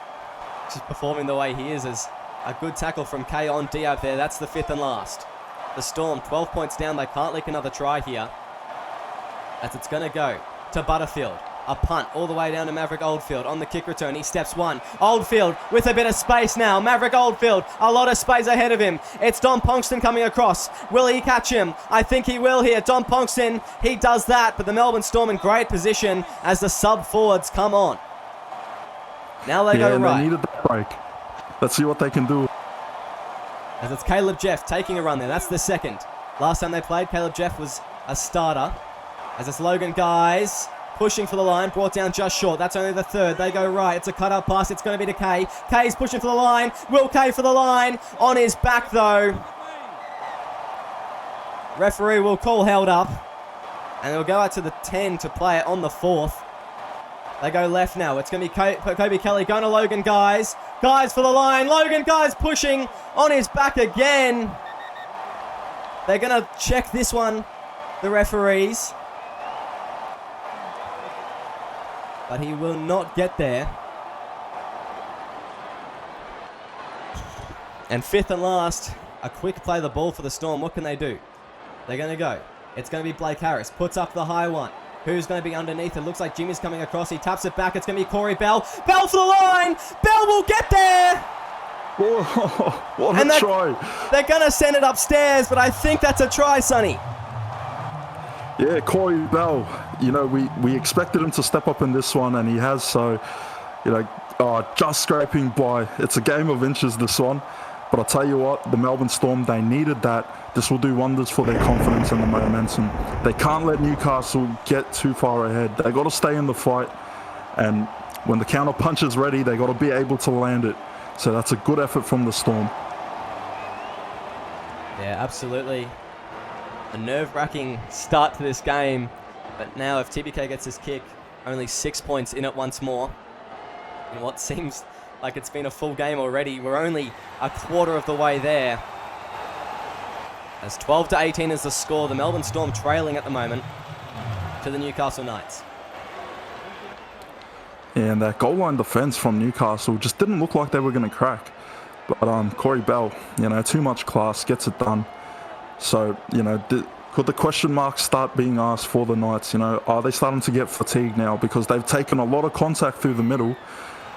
just performing the way he is. As a good tackle from Kaye on Diab there. That's the fifth and last. The Storm, 12 points down. They can't leak another try here, as it's going to go to Butterfield. A punt all the way down to Maverick Oldfield on the kick return. He steps one. Oldfield with a bit of space now. Maverick Oldfield, a lot of space ahead of him. It's Dom Ponkston coming across. Will he catch him? I think he will here. Dom Ponkston, he does that, but the Melbourne Storm in great position as the sub-forwards come on. Now they go right. They needed the break. Let's see what they can do. As it's Caleb Jeff taking a run there. That's the second. Last time they played, Caleb Jeff was a starter. As it's Logan Guys pushing for the line, brought down just short. That's only the third. They go right. It's a cut-out pass. It's going to be to Kaye. Kaye's pushing for the line. Will Kaye for the line. On his back, though. Referee will call held up. And they'll go out to the 10 to play it on the 4th. They go left now. It's going to be Kobe Kelly going to Logan Guys. Guys for the line. Logan Guys pushing on his back again. They're going to check this one, the referees. But he will not get there. And 5th and last, a quick play the ball for the Storm. What can they do? They're going to go. It's going to be Blake Harris. Puts up the high one. Who's going to be underneath? It looks like Jimmy's coming across. He taps it back. It's going to be Corey Bell. Bell for the line. Bell will get there. Whoa, what a try. They're going to send it upstairs, but I think that's a try, Sonny. Yeah, Corey Bell, you know, we expected him to step up in this one, and he has, so, you know, just scraping by. It's a game of inches, this one. But I'll tell you what, the Melbourne Storm, they needed that. This will do wonders for their confidence and the momentum. They can't let Newcastle get too far ahead. They got to stay in the fight, and when the counter punch is ready, they got to be able to land it. So that's a good effort from the Storm. Yeah, absolutely. A nerve-wracking start to this game, but now if TBK gets his kick, only 6 points in it once more. In what seems like it's been a full game already. We're only a quarter of the way there. As 12-18 is the score, the Melbourne Storm trailing at the moment to the Newcastle Knights. And that goal line defense from Newcastle just didn't look like they were going to crack. But Corey Bell, you know, too much class, gets it done. So, you know, could the question marks start being asked for the Knights? You know, are they starting to get fatigued now? Because they've taken a lot of contact through the middle.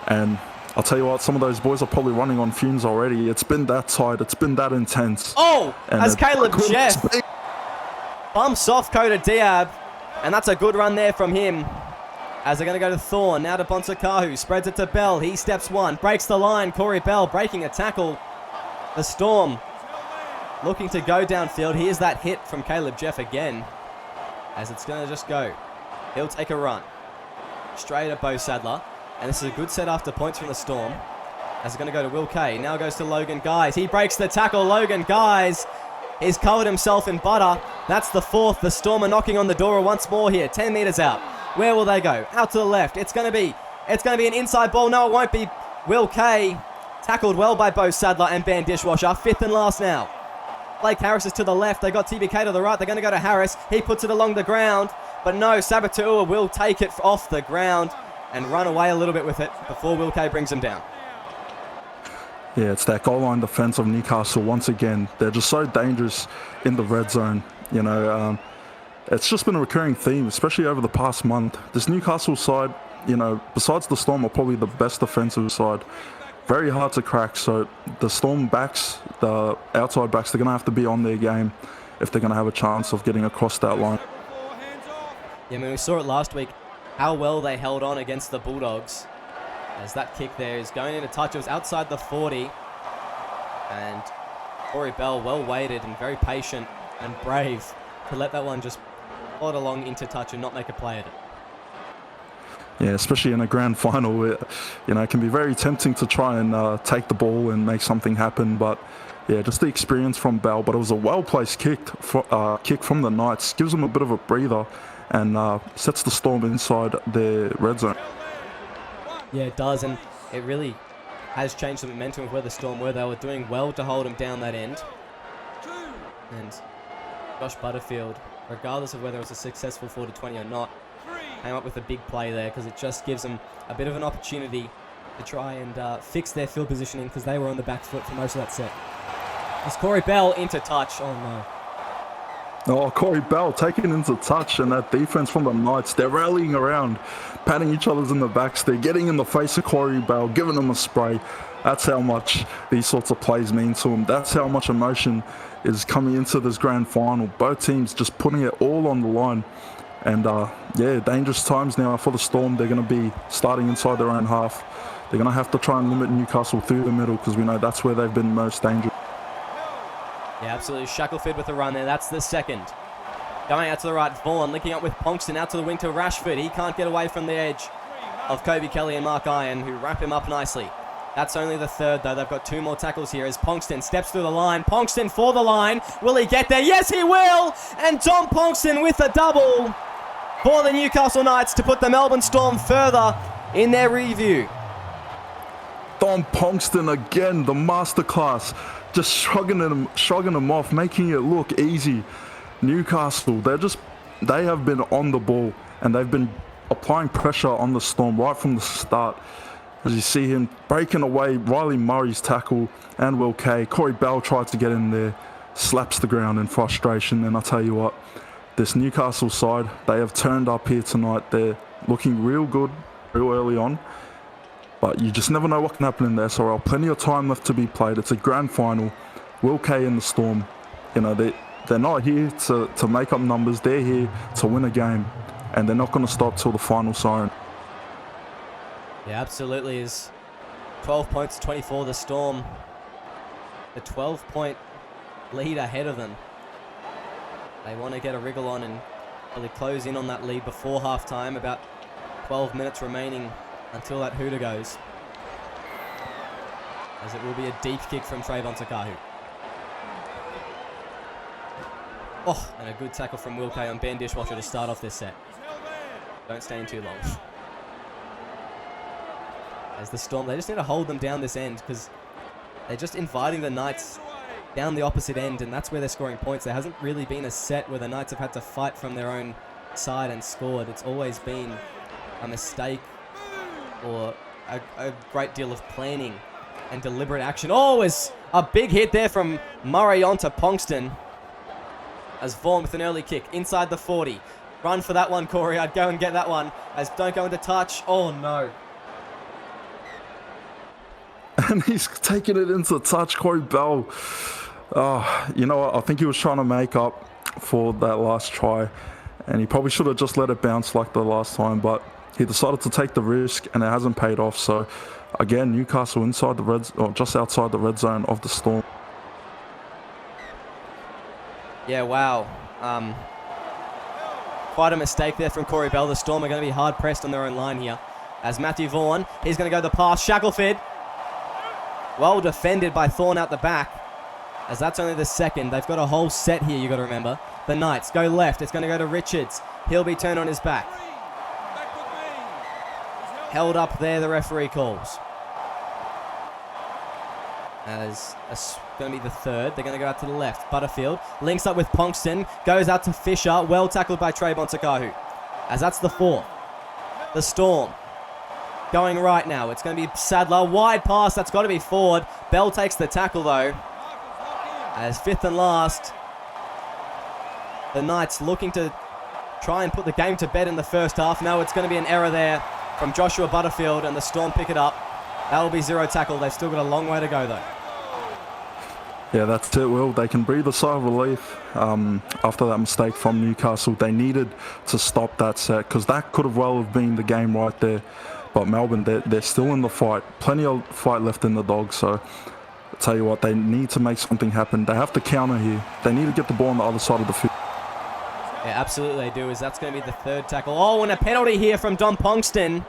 And I'll tell you what, some of those boys are probably running on fumes already. It's been that tight. It's been that intense. Oh, and as Caleb Jeff bumps off Coda Diab. And that's a good run there from him. As they're going to go to Thorne. Now to Bonsakahu. Spreads it to Bell. He steps one. Breaks the line. Corey Bell breaking a tackle. The Storm looking to go downfield. Here's that hit from Caleb Jeff again. As it's going to just go. He'll take a run. Straight at Bo Sadler. And this is a good set after points from the Storm. As it's going to go to Will Kaye. Now goes to Logan Guys. He breaks the tackle. Logan Guys. He's covered himself in butter. That's the 4th. The Storm are knocking on the door once more here. 10 metres out. Where will they go? Out to the left. It's going to be an inside ball. No, it won't be. Will Kaye. Tackled well by Bo Sadler and Ben Dishwasher. 5th and last now. Blake Harris is to the left. They got TBK to the right. They're going to go to Harris. He puts it along the ground. But no, Sabatua will take it off the ground and run away a little bit with it before Will Kaye brings him down. Yeah, it's that goal line defense of Newcastle once again. They're just so dangerous in the red zone. You know, it's just been a recurring theme, especially over the past month. This Newcastle side, you know, besides the Storm, are probably the best defensive side. Very hard to crack, so the Storm backs, the outside backs, they're going to have to be on their game if they're going to have a chance of getting across that line. Yeah, I mean, we saw it last week, how well they held on against the Bulldogs. As that kick there is going into touch. It was outside the 40. And Corey Bell, well weighted and very patient and brave to let that one just plod along into touch and not make a play at it. Yeah, especially in a grand final, you know, it can be very tempting to try and take the ball and make something happen. But yeah, just the experience from Bell. But it was a well-placed kick from the Knights. Gives them a bit of a breather and sets the Storm inside their red zone. Yeah, it does, and it really has changed the momentum of where the Storm were. They were doing well to hold them down that end. And Josh Butterfield, regardless of whether it was a successful 40-20 or not, came up with a big play there because it just gives them a bit of an opportunity to try and fix their field positioning because they were on the back foot for most of that set. As Corey Bell into touch. Oh no. Oh, Corey Bell taking into touch, and that defense from the Knights, they're rallying around, patting each other's in the backs. They're getting in the face of Corey Bell, giving him a spray. That's how much these sorts of plays mean to him. That's how much emotion is coming into this grand final. Both teams just putting it all on the line. And yeah, dangerous times now for the Storm. They're going to be starting inside their own half. They're going to have to try and limit Newcastle through the middle because we know that's where they've been most dangerous. Yeah, absolutely. Shackelford with the run there. That's the second. Going out to the right, Vaughan linking up with Ponkston out to the wing to Rashford. He can't get away from the edge of Kobe Kelly and Mark Iron, who wrap him up nicely. That's only the third, though. They've got 2 more tackles here as Ponkston steps through the line. Ponkston for the line. Will he get there? Yes, he will! And Tom Ponkston with the double for the Newcastle Knights to put the Melbourne Storm further in their review. Tom Ponkston again, the masterclass, just shrugging him off, making it look easy. Newcastle, they have been on the ball and they've been applying pressure on the Storm right from the start. As you see him breaking away Riley Murray's tackle and Will Kaye. Corey Bell tries to get in there, slaps the ground in frustration, and I tell you what, this Newcastle side, they have turned up here tonight. They're looking real good real early on. But you just never know what can happen in the SRL. Plenty of time left to be played. It's a grand final. Will Kaye and the Storm, you know, they're not here to make up numbers. They're here to win a game. And they're not going to stop till the final siren. Yeah, absolutely. Is 12 points to 24, the Storm. The 12-point lead ahead of them. They want to get a wriggle on and really close in on that lead before halftime. About 12 minutes remaining until that hooter goes. As it will be a deep kick from Trayvon Takahu. Oh, and a good tackle from Will Kaye on Ben Dishwasher to start off this set. Don't stay in too long. As the Storm, they just need to hold them down this end because they're just inviting the Knights down the opposite end, and that's where they're scoring points. There hasn't really been a set where the Knights have had to fight from their own side and scored. It's always been a mistake or a great deal of planning and deliberate action. Oh, it's a big hit there from Murray onto Ponkston. As Vaughan with an early kick inside the 40. Run for that one, Corey. I'd go and get that one. As don't go into touch. Oh, no. And he's taking it into touch, Corey Bell. You know what? I think he was trying to make up for that last try. And he probably should have just let it bounce like the last time. But he decided to take the risk, and it hasn't paid off. So, again, Newcastle inside the red, or just outside the red zone of the Storm. Yeah, wow. Quite a mistake there from Corey Bell. The Storm are going to be hard pressed on their own line here. As Matthew Vaughan, he's going to go the pass. Shackelford. Well defended by Thorne out the back. As that's only the second. They've got a whole set here, you got to remember. The Knights go left. It's going to go to Richards. He'll be turned on his back. Held up there, the referee calls. As it's going to be the third. They're going to go out to the left. Butterfield links up with Ponkston. Goes out to Fisher. Well tackled by Trayvon Takahu. As that's the fourth. The Storm going right now. It's going to be Sadler. Wide pass. That's got to be Ford. Bell takes the tackle though. As fifth and last. The Knights looking to try and put the game to bed in the first half. No, it's going to be an error there from Joshua Butterfield, and the Storm pick it up. That will be zero tackle. They've still got a long way to go though. Yeah, that's it, Will. They can breathe a sigh of relief after that mistake from Newcastle. They needed to stop that set because that could have well have been the game right there. But Melbourne, they're still in the fight. Plenty of fight left in the Dogs. So I'll tell you what, they need to make something happen. They have to counter here. They need to get the ball on the other side of the field. Yeah, absolutely they do. As that's going to be the third tackle. Oh, and a penalty here from Dom Ponkston.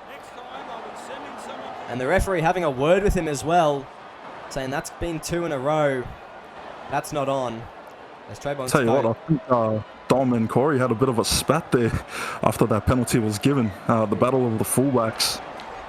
And the referee having a word with him as well, saying that's been 2 in a row. That's not on. Tell you what, I think Dom and Corey had a bit of a spat there after that penalty was given. The battle of the fullbacks.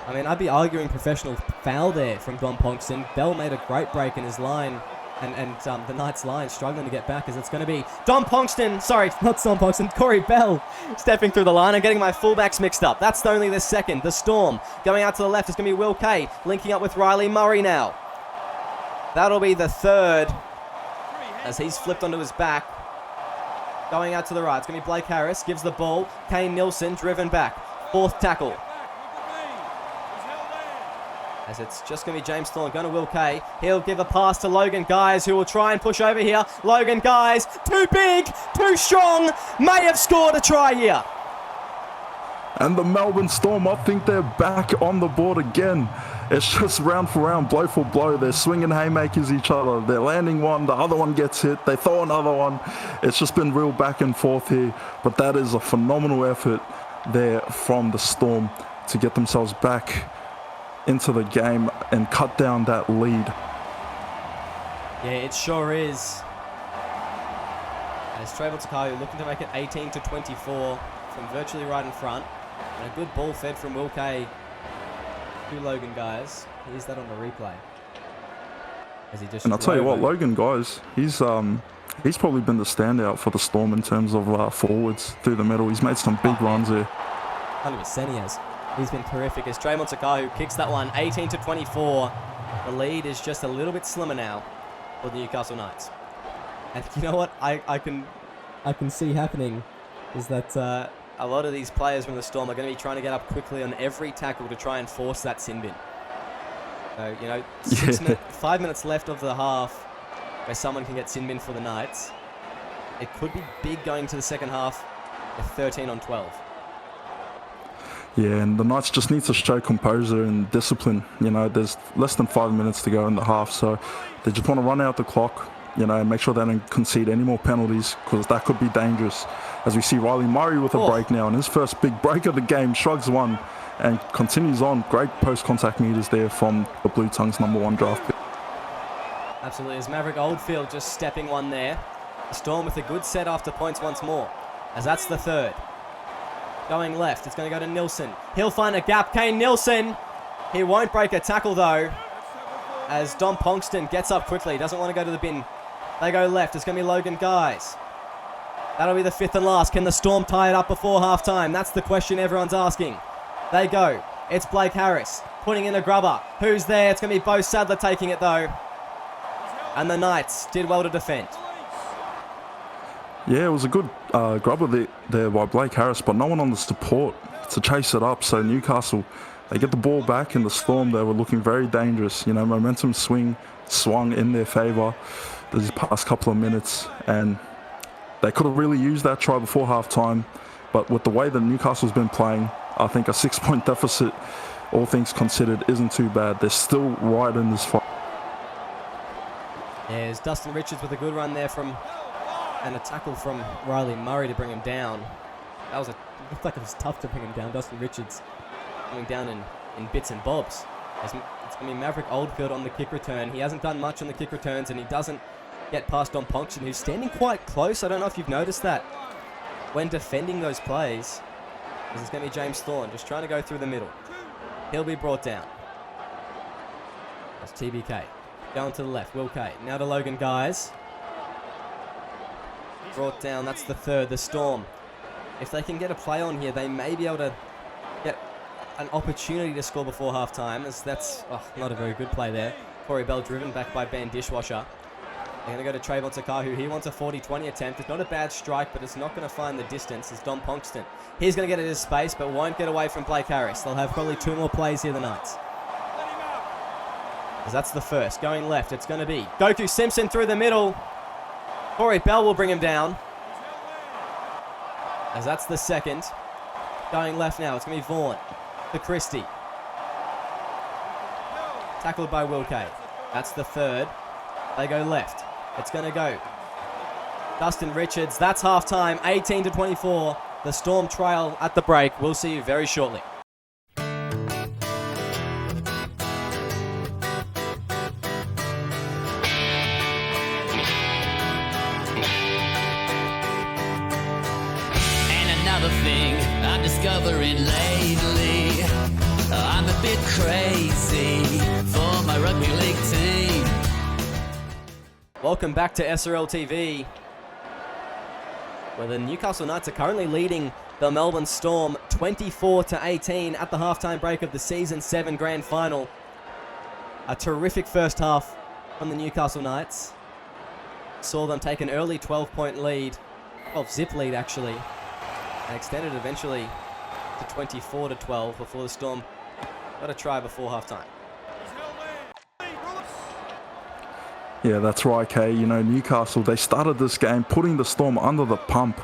I mean, I'd be arguing professional foul there from Dom Ponkston. Bell made a great break in his line. And the Knights line struggling to get back as it's going to be Dom Ponkston. Sorry, not Dom Ponkston. Corey Bell stepping through the line. I'm getting my fullbacks mixed up. That's only the second. The Storm going out to the left. It's going to be Will Kaye linking up with Riley Murray now. That'll be the third as he's flipped onto his back. Going out to the right. It's going to be Blake Harris. Gives the ball. Kaye Nielsen driven back. Fourth tackle. As it's just going to be James Thorne going to Will Kaye. He'll give a pass to Logan Guys, who will try and push over here. Logan Guys, too big, too strong, may have scored a try here. And the Melbourne Storm, I think they're back on the board again. It's just round for round, blow for blow. They're swinging haymakers each other. They're landing one, the other one gets hit. They throw another one. It's just been real back and forth here. But that is a phenomenal effort there from the Storm to get themselves back into the game and cut down that lead. Yeah, it sure is. As Trayvon Takayo looking to make it 18-24 from virtually right in front. And a good ball fed from Will Kaye to Logan Guys. Here's that on the replay. As he just and I'll tell you what, Logan Guys, he's probably been the standout for the Storm in terms of forwards through the middle. He's made some big runs there. 100% he has. He's been terrific as Trayvon Takayo kicks that one 18-24. The lead is just a little bit slimmer now for the Newcastle Knights. And you know what I can see happening is that a lot of these players from the Storm are going to be trying to get up quickly on every tackle to try and force that sin bin. So, you know, 5 minutes left of the half where someone can get sin bin for the Knights. It could be big going to the second half with 13-12. Yeah, and the Knights just need to show composure and discipline. You know, there's less than 5 minutes to go in the half, so they just want to run out the clock, you know, and make sure they don't concede any more penalties, because that could be dangerous. As we see Riley Murray with a break now, and his first big break of the game, shrugs one and continues on. Great post-contact meters there from the Blue Tongues' #1 draft pick. Absolutely, as Maverick Oldfield just stepping one there. The Storm with a good set after points once more, as that's the third. Going left, it's going to go to Nielsen. He'll find a gap. Kaye Nielsen. He won't break a tackle though, as Dom Ponkston gets up quickly. Doesn't want to go to the bin. They go left. It's going to be Logan Guys. That'll be the fifth and last. Can the Storm tie it up before halftime? That's the question everyone's asking. They go. It's Blake Harris putting in a grubber. Who's there? It's going to be Bo Sadler taking it though. And the Knights did well to defend. Yeah, it was a good grubber there by Blake Harris, but no one on the support to chase it up. So Newcastle, they get the ball back, in the Storm, they were looking very dangerous. You know, momentum swung in their favour these past couple of minutes, and they could have really used that try before halftime. But with the way that Newcastle's been playing, I think a 6-point deficit, all things considered, isn't too bad. They're still right in this fight. There's Dustin Richards with a good run there and a tackle from Riley Murray to bring him down. Looked like it was tough to bring him down. Dustin Richards coming down in bits and bobs. It's going to be Maverick Oldfield on the kick return. He hasn't done much on the kick returns, and he doesn't get past Dom Ponkston, who's standing quite close. I don't know if you've noticed that when defending those plays. This is going to be James Thorne just trying to go through the middle. He'll be brought down. That's TBK. Going to the left, Will Kaye. Now to Logan Guys. Brought down, that's the third, the Storm. If they can get a play on here, they may be able to get an opportunity to score before halftime, as that's not a very good play there. Corey Bell driven back by Ben Dishwasher. They're going to go to Trayvon Takayo. He wants a 40-20 attempt. It's not a bad strike, but it's not going to find the distance. It's Dom Ponkston. He's going to get it in space, but won't get away from Blake Harris. They'll have probably 2 more plays here, the Knights. As that's the first. Going left, it's going to be Goku Simpson through the middle. Corey Bell will bring him down. As that's the second. Going left now, it's going to be Vaughan to Christie. Tackled by Will Kaye. That's the third. They go left. It's going to go Dustin Richards. That's halftime, 18-24. The Storm trail at the break. We'll see you very shortly. Thing I'm discovering lately, I'm a bit crazy for my rugby league team. Welcome back to SRL TV, where the Newcastle Knights are currently leading the Melbourne Storm 24-18 at the halftime break of the Season 7 Grand Final. A terrific first half from the Newcastle Knights. Saw them take an early 12-point lead 12-zip lead, actually. And extended eventually to 24-12 before the Storm got a try before halftime. Yeah, that's right, Kaye. You know, Newcastle, they started this game putting the Storm under the pump,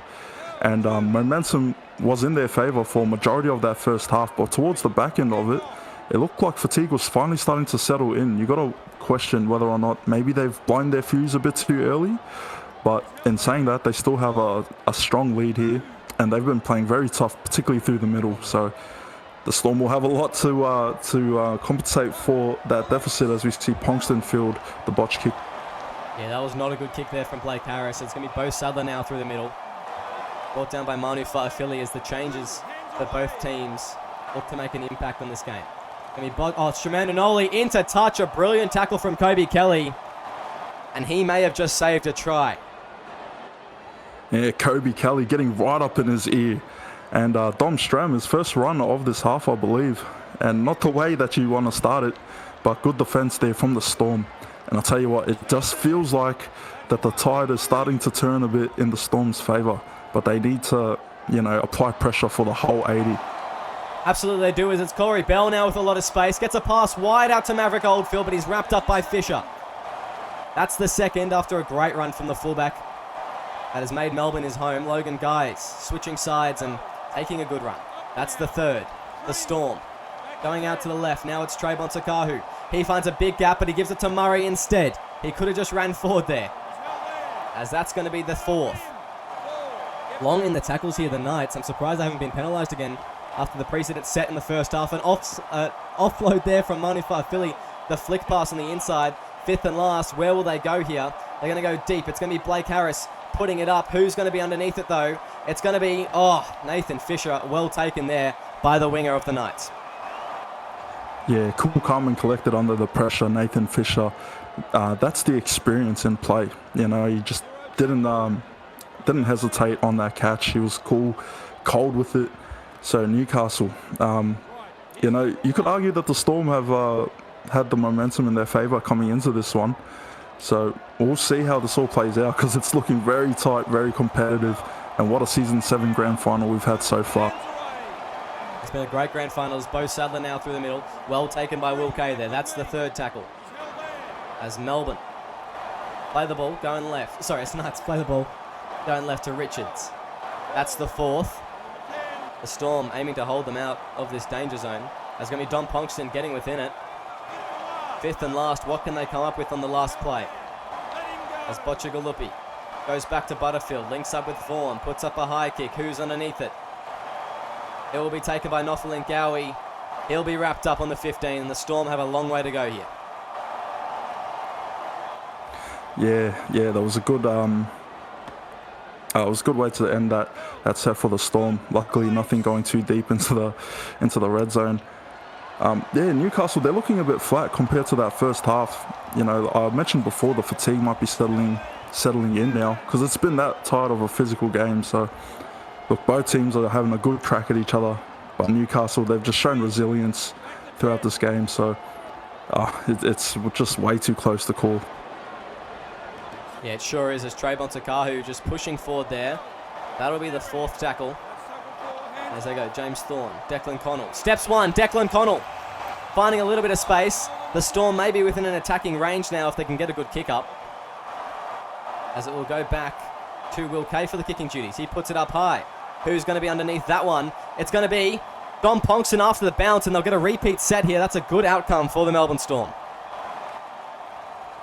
and momentum was in their favour for a majority of that first half, but towards the back end of it, it looked like fatigue was finally starting to settle in. You got to question whether or not maybe they've blown their fuse a bit too early, but in saying that, they still have a strong lead here, and they've been playing very tough, particularly through the middle, so the Storm will have a lot to compensate for that deficit as we see Ponkston field the botch kick. Yeah, that was not a good kick there from Blake Harris. It's going to be Bo Sadler now through the middle. Brought down by Manu Fa'afili as the changes for both teams look to make an impact on this game. Going to be Shamandanoli into touch. A brilliant tackle from Kobe Kelly. And he may have just saved a try. Yeah, Kobe Kelly getting right up in his ear. And Dom Stram, his first run of this half, I believe. And not the way that you want to start it, but good defense there from the Storm. And I'll tell you what, it just feels like that the tide is starting to turn a bit in the Storm's favour. But they need to, you know, apply pressure for the whole 80. Absolutely they do, as it's Corey Bell now with a lot of space. Gets a pass wide out to Maverick Oldfield, but he's wrapped up by Fisher. That's the second after a great run from the fullback. That has made Melbourne his home. Logan Guys switching sides and taking a good run. That's the third. The Storm going out to the left. Now it's Trayvon Sakahu. He finds a big gap, but he gives it to Murray instead. He could have just ran forward there, as that's going to be the fourth. Long in the tackles here, the Knights. I'm surprised they haven't been penalised again after the precedent set in the first half. An offload there from Manu Fa'afili. The flick pass on the inside. Fifth and last. Where will they go here? They're going to go deep. It's going to be Blake Harris putting it up. Who's going to be underneath it, though? It's going to be, Nathan Fisher. Well taken there by the winger of the Knights. Yeah, cool, calm and collected under the pressure, Nathan Fisher. That's the experience in play. You know, he just didn't hesitate on that catch. He was cool, cold with it. So Newcastle, you know, you could argue that the Storm have had the momentum in their favour coming into this one. So we'll see how this all plays out, because it's looking very tight, very competitive. And what a Season 7 grand final we've had so far. It's been a great grand final. As Bo Sadler now through the middle. Well taken by Will Kaye there. That's the third tackle. As Melbourne play the ball, going left. Sorry, it's Knights play the ball, going left to Richards. That's the fourth. The Storm aiming to hold them out of this danger zone. There's going to be Don Ponkston getting within it. Fifth and last. What can they come up with on the last play? As Bocciagalupi goes back to Butterfield. Links up with Vaughan. Puts up a high kick. Who's underneath it? It will be taken by Nofalin Gowie. He'll be wrapped up on the 15, and the Storm have a long way to go here. Yeah, that was a good way to end that set for the Storm. Luckily, nothing going too deep into the red zone. Newcastle, they're looking a bit flat compared to that first half. You know, I mentioned before the fatigue might be settling in now, because it's been that tight of a physical game. So, look, both teams are having a good crack at each other. But Newcastle, they've just shown resilience throughout this game. So, it's just way too close to call. Yeah, it sure is, as Trayvon Sakahu just pushing forward there. That'll be the fourth tackle. As they go, James Thorne, Declan Connell. Steps one, Declan Connell. Finding a little bit of space. The Storm may be within an attacking range now if they can get a good kick up. As it will go back to Will Kaye for the kicking duties. He puts it up high. Who's going to be underneath that one? It's going to be Don Ponkston after the bounce, and they'll get a repeat set here. That's a good outcome for the Melbourne Storm.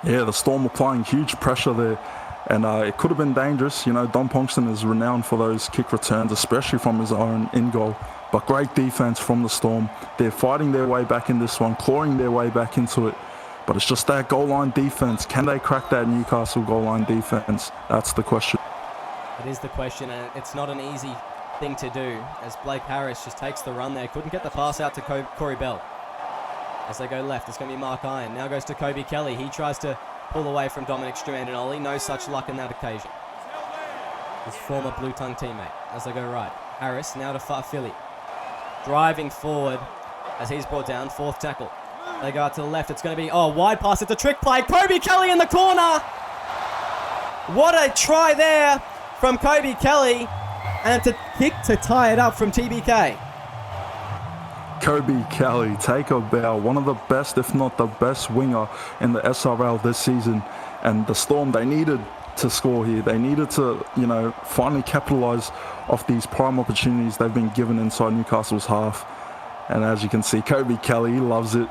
Yeah, the Storm applying huge pressure there, and it could have been dangerous. You know, Don Ponkston is renowned for those kick returns, especially from his own in-goal. But great defense from the Storm. They're fighting their way back in this one, clawing their way back into it. But it's just that goal line defense. Can they crack that Newcastle goal line defense? That's the question. It is the question, and it's not an easy thing to do, as Blake Harris just takes the run there. Couldn't get the pass out to Corey Bell. As they go left, it's going to be Mark Iron. Now goes to Kobe Kelly. He tries to pull away from Dominic Strandinoli. No such luck in that occasion. His former Blue Tongue teammate. As they go right. Harris now to Fa'afili. Driving forward as he's brought down. Fourth tackle. They go out to the left. It's going to be, wide pass. It's a trick play. Kobe Kelly in the corner. What a try there from Kobe Kelly. And it's a kick to tie it up from TBK. Kobe Kelly, take a bow. One of the best, if not the best winger in the SRL this season. And the Storm, they needed to score here. They needed to, finally capitalise off these prime opportunities they've been given inside Newcastle's half. And as you can see, Kobe Kelly, he loves it.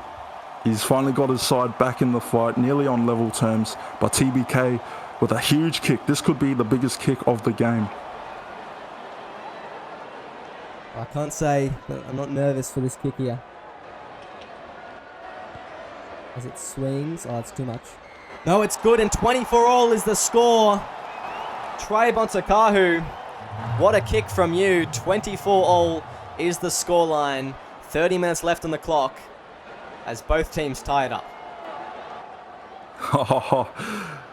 He's finally got his side back in the fight, nearly on level terms. But TBK with a huge kick. This could be the biggest kick of the game. I can't say that I'm not nervous for this kick here. As it swings. Oh, it's too much. No, it's good, and 24-all is the score. Trey Bontakahu, what a kick from you. 24-all is the scoreline. 30 minutes left on the clock as both teams tie it up.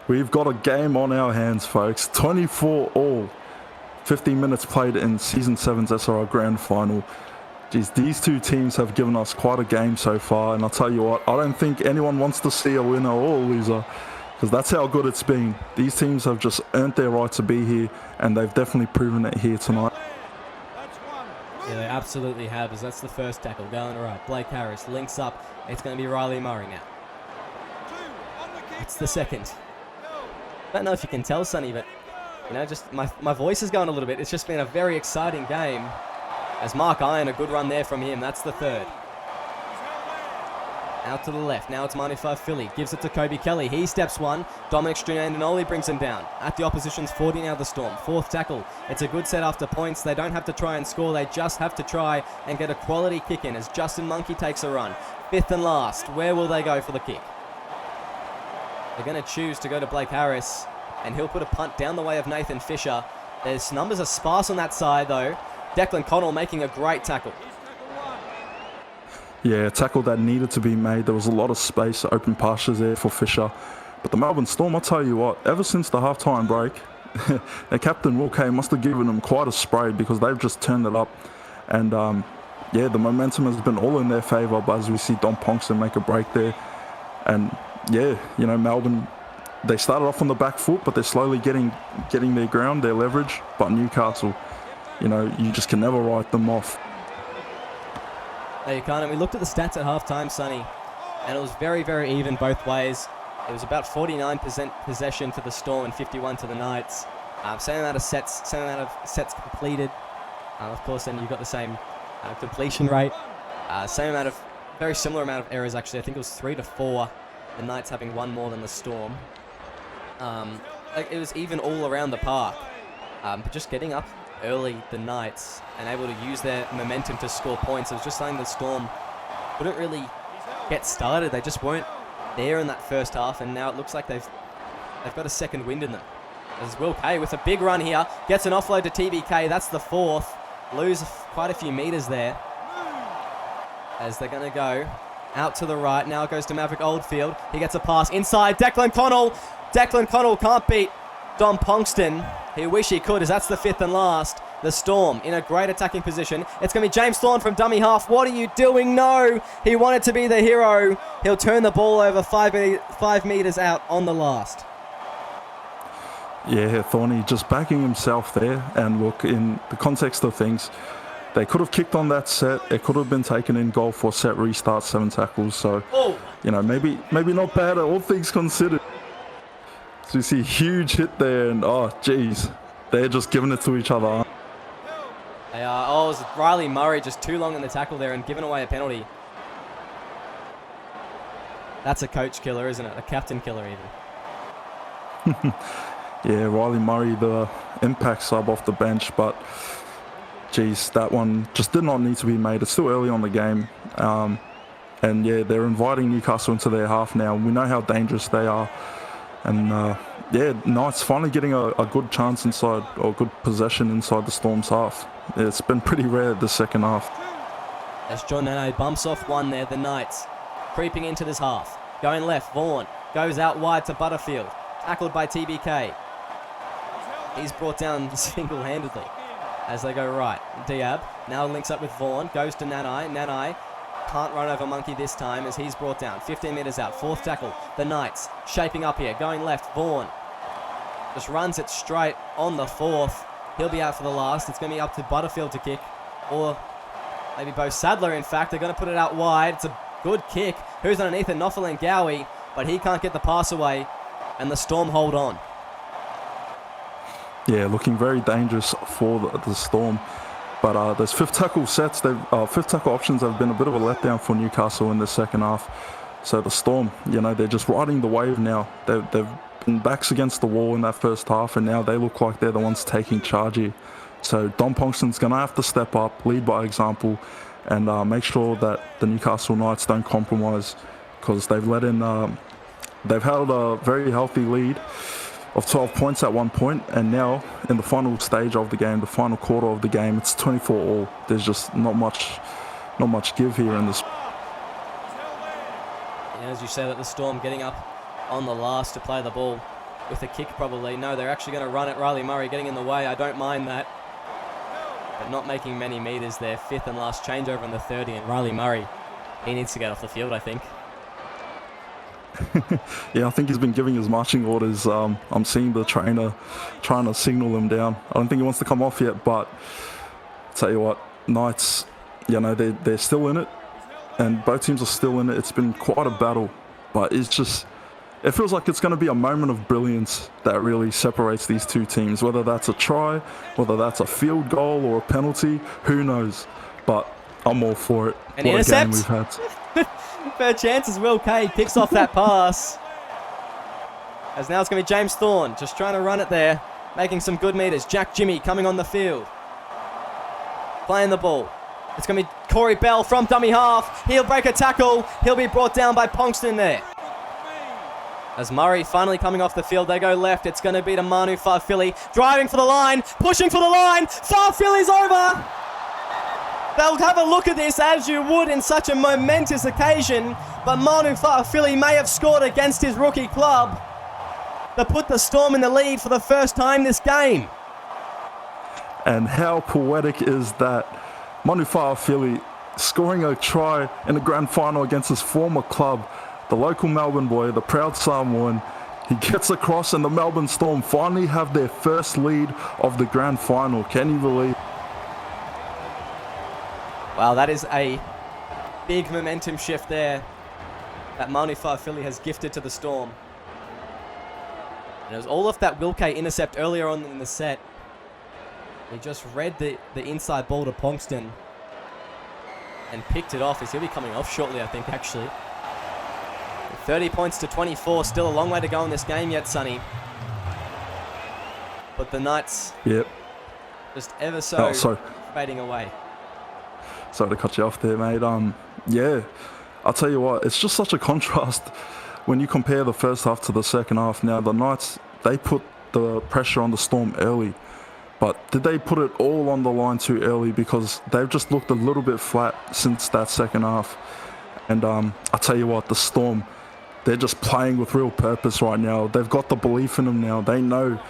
We've got a game on our hands, folks. 24-all. 15 minutes played in Season 7's SRL Grand Final. Jeez, these two teams have given us quite a game so far, and I'll tell you what, I don't think anyone wants to see a winner or a loser, because that's how good it's been. These teams have just earned their right to be here, and they've definitely proven it here tonight. Yeah, they absolutely have, as that's the first tackle. Going right, Blake Harris links up. It's going to be Riley Murray now. It's the second. I don't know if you can tell, Sonny, but just my voice is going a little bit. It's just been a very exciting game. As Mark Iron, a good run there from him. That's the third. Out to the left. Now it's 95 Philly. Gives it to Kobe Kelly. He steps one. Dominic Strunandinoli brings him down. At the opposition's 40 now, the Storm. Fourth tackle. It's a good set after points. They don't have to try and score. They just have to try and get a quality kick in as Justin Monkey takes a run. Fifth and last. Where will they go for the kick? They're going to choose to go to Blake Harris, and he'll put a punt down the way of Nathan Fisher. There's numbers are sparse on that side, though. Declan Connell making a great tackle. Yeah, a tackle that needed to be made. There was a lot of space, open pastures there for Fisher. But the Melbourne Storm, I'll tell you what, ever since the halftime break, their captain, Will Kaye, must have given them quite a spray, because they've just turned it up. And, the momentum has been all in their favour. But as we see Dom Ponkston make a break there. And, Melbourne, they started off on the back foot, but they're slowly getting their ground, their leverage. But Newcastle, you just can never write them off. No, you can't. And we looked at the stats at halftime, Sonny, and it was very, very even both ways. It was about 49% possession to the Storm and 51 to the Knights. Same amount of sets completed. Of course, then you've got the same completion rate. Very similar amount of errors, actually. I think it was 3 to 4. The Knights having one more than the Storm. It was even all around the park. But just getting up early, the Knights, and able to use their momentum to score points. It was just saying the Storm couldn't really get started. They just weren't there in that first half, and now it looks like they've got a second wind in them. As Will Kaye with a big run here, gets an offload to TBK. That's the fourth. Lose quite a few meters there. As they're going to go out to the right. Now it goes to Maverick Oldfield. He gets a pass inside. Declan Connell. Declan Connell can't beat Dom Ponkston. He wish he could, as that's the fifth and last. The Storm in a great attacking position. It's going to be James Thorne from dummy half. What are you doing? No! He wanted to be the hero. He'll turn the ball over 5 meters out on the last. Yeah, Thorny just backing himself there. And look, in the context of things, they could have kicked on that set. It could have been taken in goal for set restart, 7 tackles. So, maybe not bad, all things considered. So you see a huge hit there, and they're just giving it to each other. They are. It was Riley Murray just too long in the tackle there and giving away a penalty. That's a coach killer, isn't it? A captain killer, even. Yeah, Riley Murray, the impact sub off the bench, but that one just did not need to be made. It's still early on the game. And they're inviting Newcastle into their half now. We know how dangerous they are. And Knights finally getting a good chance inside, or good possession inside the Storm's half. It's been pretty rare the second half. As John Nano bumps off one there, the Knights creeping into this half. Going left, Vaughan goes out wide to Butterfield. Tackled by TBK. He's brought down single-handedly as they go right. Diab now links up with Vaughan, goes to Nanai. Nanai can't run over Monkey this time as he's brought down. 15 metres out, fourth tackle. The Knights shaping up here, going left, Vaughan. Just runs it straight on the fourth. He'll be out for the last. It's going to be up to Butterfield to kick. Or maybe Bo Sadler, in fact. They're going to put it out wide. It's a good kick. Who's underneath it? Nofal Gowie. But he can't get the pass away. And the Storm hold on. Yeah, looking very dangerous for the Storm. But those fifth tackle options have been a bit of a letdown for Newcastle in the second half. So the Storm, they're just riding the wave now. They've been backs against the wall in that first half, and now they look like they're the ones taking charge here. So Dom Pongston's going to have to step up, lead by example, and make sure that the Newcastle Knights don't compromise, because they've held a very healthy lead of 12 points at one point, and now in the final stage of the game, the final quarter of the game, it's 24-all. There's just not much give here in this. Yeah, as you say, that the Storm getting up on the last to play the ball with a kick probably. No, they're actually going to run it. Riley Murray getting in the way. I don't mind that. But not making many meters there. Fifth and last changeover in the 30, and Riley Murray, he needs to get off the field, I think. Yeah, I think he's been giving his marching orders. I'm seeing the trainer trying to signal him down. I don't think he wants to come off yet, but tell you what, Knights, they're still in it, and both teams are still in it. It's been quite a battle, but it feels like it's going to be a moment of brilliance that really separates these two teams. Whether that's a try, whether that's a field goal or a penalty, who knows? But I'm all for it. An what intercept? a game we've had. Fair chance as Will Kaye picks off that pass. As now it's going to be James Thorne just trying to run it there, making some good meters. Jack Jimmy coming on the field, playing the ball. It's going to be Corey Bell from dummy half. He'll break a tackle. He'll be brought down by Pongston there. As Murray finally coming off the field, they go left. It's going to be to Manu Fa'afili, driving for the line, pushing for the line. Fa'afili's over. They'll have a look at this as you would in such a momentous occasion, but Manu Fa'afili may have scored against his rookie club to put the Storm in the lead for the first time this game. And how poetic is that? Manu Fa'afili scoring a try in the grand final against his former club, the local Melbourne boy, the proud Samoan. He gets across, and the Melbourne Storm finally have their first lead of the grand final. Can you believe? Wow, that is a big momentum shift there that Manu Fa'afili has gifted to the Storm. And it was all of that Will Kaye intercept earlier on in the set. He just read the inside ball to Pongston and picked it off, as he'll be coming off shortly, I think, actually. 30 points to 24, still a long way to go in this game yet, Sonny. But the Knights, just ever so fading away. Sorry to cut you off there, mate. Yeah, I'll tell you what, it's just such a contrast when you compare the first half to the second half. Now, the Knights, they put the pressure on the Storm early, but did they put it all on the line too early? Because they've just looked a little bit flat since that second half. And I'll tell you what, the Storm, they're just playing with real purpose right now. They've got the belief in them now. They know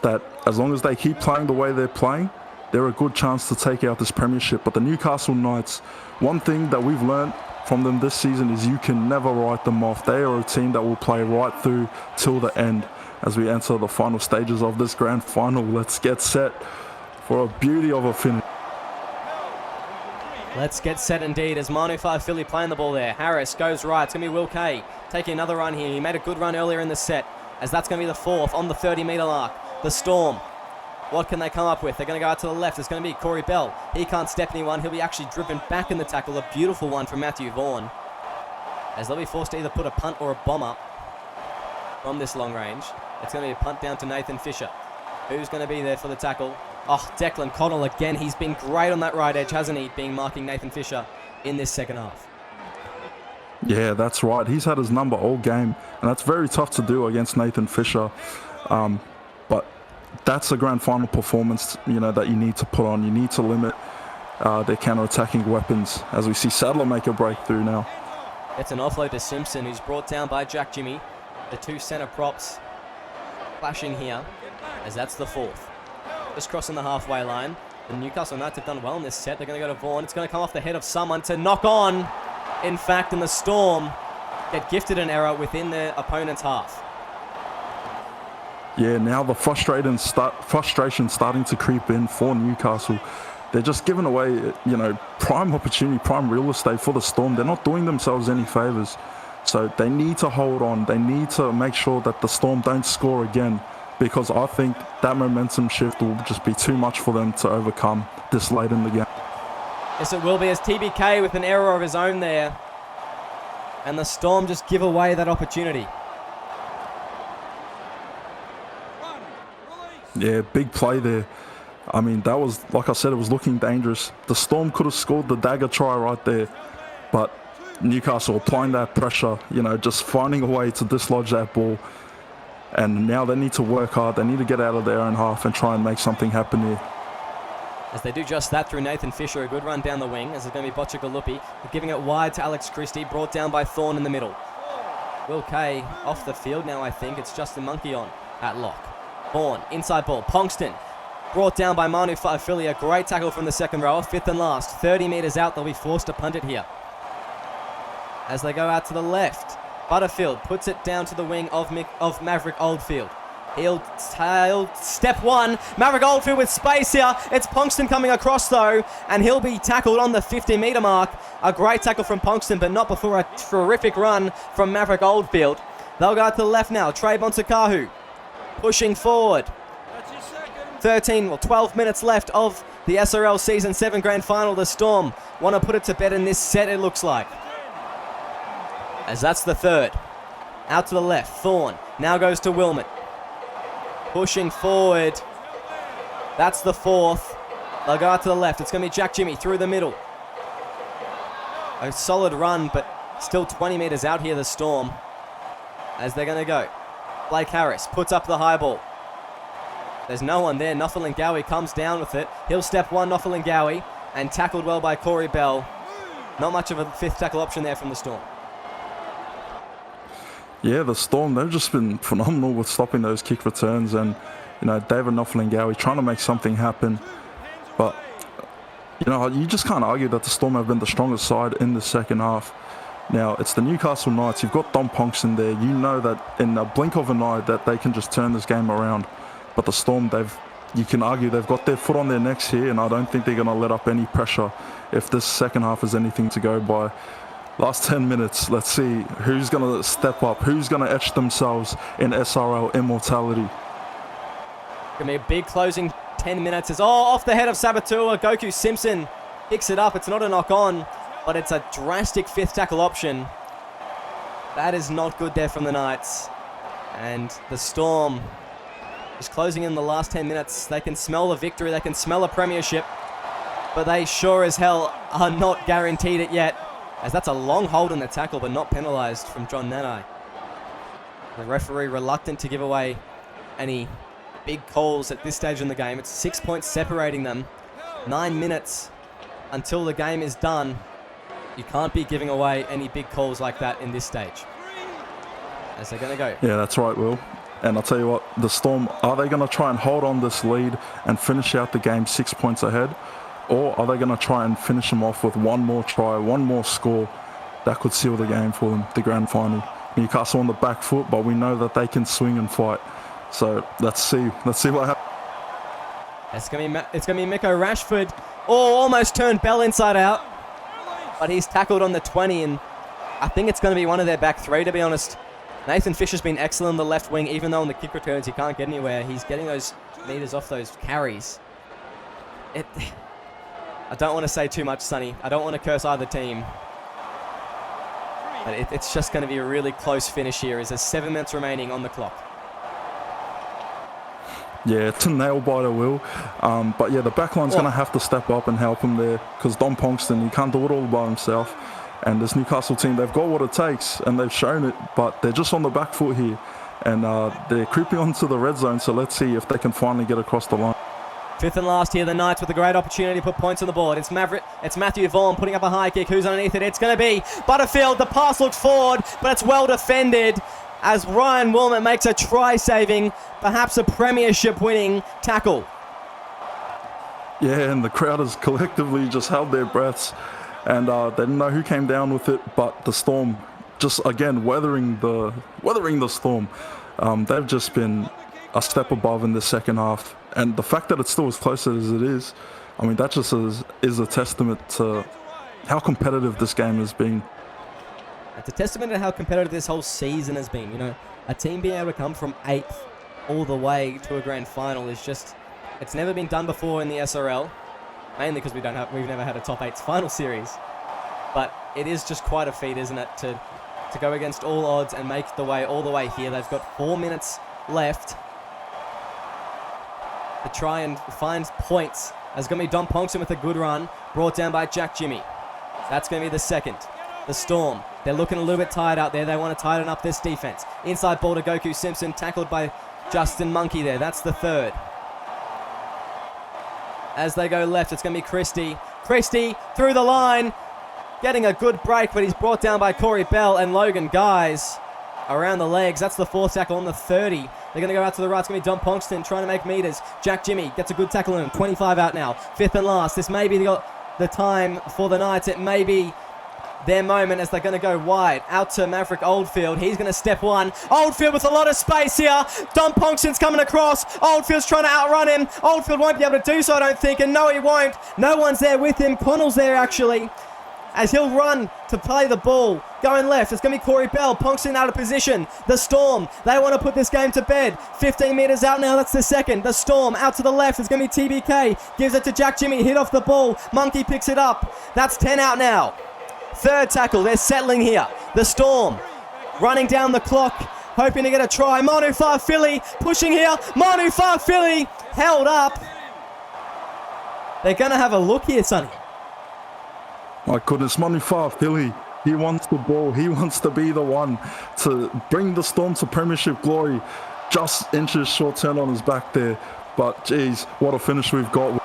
that as long as they keep playing the way they're playing, they're a good chance to take out this premiership. But the Newcastle Knights, one thing that we've learned from them this season is you can never write them off. They are a team that will play right through till the end. As we enter the final stages of this grand final, let's get set for a beauty of a finish. Let's get set indeed as Manu Fa'afili playing the ball there. Harris goes right. It's going to be Will Kaye taking another run here. He made a good run earlier in the set, as that's going to be the fourth on the 30-metre mark. The Storm, what can they come up with? They're going to go out to the left. It's going to be Corey Bell. He can't step anyone. He'll be actually driven back in the tackle. A beautiful one from Matthew Vaughan, as they'll be forced to either put a punt or a bomb up from this long range. It's going to be a punt down to Nathan Fisher. Who's going to be there for the tackle? Oh, Declan Connell again. He's been great on that right edge, hasn't he? Being marking Nathan Fisher in this second half. Yeah, that's right. He's had his number all game, and that's very tough to do against Nathan Fisher. But that's a grand final performance, that you need to put on. You need to limit their counter-attacking weapons, as we see Sadler make a breakthrough now. It's an offload to Simpson, who's brought down by Jack Jimmy. The two centre props clashing here, as that's the fourth. Just crossing the halfway line. The Newcastle Knights have done well in this set. They're going to go to Vaughan. It's going to come off the head of someone to knock on. In fact, and the Storm get gifted an error within their opponent's half. Yeah, now the frustration starting to creep in for Newcastle. They're just giving away, prime opportunity, prime real estate for the Storm. They're not doing themselves any favours. So they need to hold on. They need to make sure that the Storm don't score again, because I think that momentum shift will just be too much for them to overcome this late in the game. Yes, it will be, as TBK with an error of his own there. And the Storm just give away that opportunity. Yeah, big play there. I mean, that was, like I said, it was looking dangerous. The Storm could have scored the dagger try right there, but Newcastle applying that pressure, just finding a way to dislodge that ball. And now they need to work hard. They need to get out of their own half and try and make something happen here. As they do just that through Nathan Fisher, a good run down the wing, as it's going to be Bocciagalupi, giving it wide to Alex Christie, brought down by Thorne in the middle. Will Kaye off the field now, I think. It's Justin Monkey on at lock. Bourne, inside ball, Ponkston, brought down by Manu Fa'afilia. Great tackle from the second rower, fifth and last. 30 metres out, they'll be forced to punt it here. As they go out to the left, Butterfield puts it down to the wing of Maverick Oldfield. He'll step one. Maverick Oldfield with space here. It's Ponkston coming across though, and he'll be tackled on the 50-metre mark. A great tackle from Ponkston, but not before a terrific run from Maverick Oldfield. They'll go out to the left now. Trey Bonsakahu pushing forward. 12 minutes left of the SRL Season 7 Grand Final. The Storm want to put it to bed in this set, it looks like. As that's the third. Out to the left, Thorne now goes to Wilmot. Pushing forward. That's the fourth. They'll go out to the left. It's going to be Jack Jimmy through the middle. A solid run, but still 20 metres out here, the Storm. As they're going to go. Blake Harris puts up the high ball. There's no one there. Nofalingawi comes down with it. He'll step one, Nofalingawi, and tackled well by Corey Bell. Not much of a fifth tackle option there from the Storm. Yeah, the Storm, they've just been phenomenal with stopping those kick returns, and, David Nofalingawi trying to make something happen. But, you just can't argue that the Storm have been the strongest side in the second half. Now, it's the Newcastle Knights. You've got Dom Ponkston there. You know that in a blink of an eye that they can just turn this game around. But the Storm, you can argue they've got their foot on their necks here, and I don't think they're going to let up any pressure if this second half is anything to go by. Last 10 minutes, let's see who's going to step up, who's going to etch themselves in SRL immortality. Going to be a big closing 10 minutes. It's off the head of Sabatua. Goku Simpson picks it up. It's not a knock on, but it's a drastic fifth tackle option. That is not good there from the Knights. And the Storm is closing in the last 10 minutes. They can smell the victory. They can smell a premiership. But they sure as hell are not guaranteed it yet. As that's a long hold on the tackle, but not penalised from John Nanai. The referee reluctant to give away any big calls at this stage in the game. It's 6 points separating them. 9 minutes until the game is done. You can't be giving away any big calls like that in this stage. As they're going to go. Yeah, that's right, Will. And I'll tell you what, the Storm, are they going to try and hold on this lead and finish out the game 6 points ahead? Or are they going to try and finish them off with one more try, one more score that could seal the game for them, the grand final? Newcastle on the back foot, but we know that they can swing and fight. So let's see what happens. It's going to be Miko Rashford. Oh, almost turned Bell inside out. But he's tackled on the 20, and I think it's going to be one of their back three, to be honest. Nathan Fisher's been excellent on the left wing, even though on the kick returns he can't get anywhere. He's getting those meters off those carries. I don't want to say too much, Sonny. I don't want to curse either team. But it's just going to be a really close finish here as there's 7 minutes remaining on the clock. Yeah, it's a nail-biter, Will. But yeah, the backline's going to have to step up and help him there, because Dom Ponkston, he can't do it all by himself. And this Newcastle team, they've got what it takes, and they've shown it, but they're just on the back foot here. And they're creeping onto the red zone, so let's see if they can finally get across the line. Fifth and last here, the Knights with a great opportunity to put points on the board. It's Matthew Vaughan putting up a high kick. Who's underneath it? It's going to be Butterfield. The pass looks forward, but it's well defended as Ryan Wilmot makes a try-saving, perhaps a premiership-winning tackle. Yeah, and the crowd has collectively just held their breaths, and they didn't know who came down with it, but the Storm just, again, weathering the storm. They've just been a step above in the second half. And the fact that it's still as close as it is, I mean, that just is a testament to how competitive this game has been. It's a testament to how competitive this whole season has been. You know, a team being able to come from 8th all the way to a grand final is just, it's never been done before in the SRL, mainly because we've never had a top 8 final series. But it is just quite a feat, isn't it, to go against all odds and make the way all the way here. They've got 4 minutes left to try and find points. There's going to be Dom Ponxon with a good run, brought down by Jack Jimmy. That's going to be the second. The Storm, they're looking a little bit tired out there. They want to tighten up this defense. Inside ball to Goku Simpson, tackled by Justin Monkey there. That's the third. As they go left, it's going to be Christie. Christie through the line, getting a good break, but he's brought down by Corey Bell and Logan Guys around the legs. That's the fourth tackle on the 30. They're going to go out to the right. It's going to be Dom Ponxton trying to make meters. Jack Jimmy gets a good tackle on him. 25 out now. Fifth and last. This may be the time for the Knights. It may be their moment as they're going to go wide. Out to Maverick Oldfield. He's going to step one. Oldfield with a lot of space here. Dom Ponxton's coming across. Oldfield's trying to outrun him. Oldfield won't be able to do so, I don't think. And no, he won't. No one's there with him. Connell's there, actually, as he'll run to play the ball. Going left, it's going to be Corey Bell. Ponxton out of position. The Storm, they want to put this game to bed. 15 metres out now, that's the second. The Storm out to the left, it's going to be TBK. Gives it to Jack Jimmy, hit off the ball. Monkey picks it up. That's 10 out now. Third tackle, they're settling here. The Storm running down the clock, hoping to get a try. Manu Farfili pushing here. Manu Farfili held up. They're going to have a look here, Sonny. My goodness, Manu Farfili, he wants the ball. He wants to be the one to bring the Storm to Premiership glory. Just inches short turn on his back there. But, geez, what a finish we've got.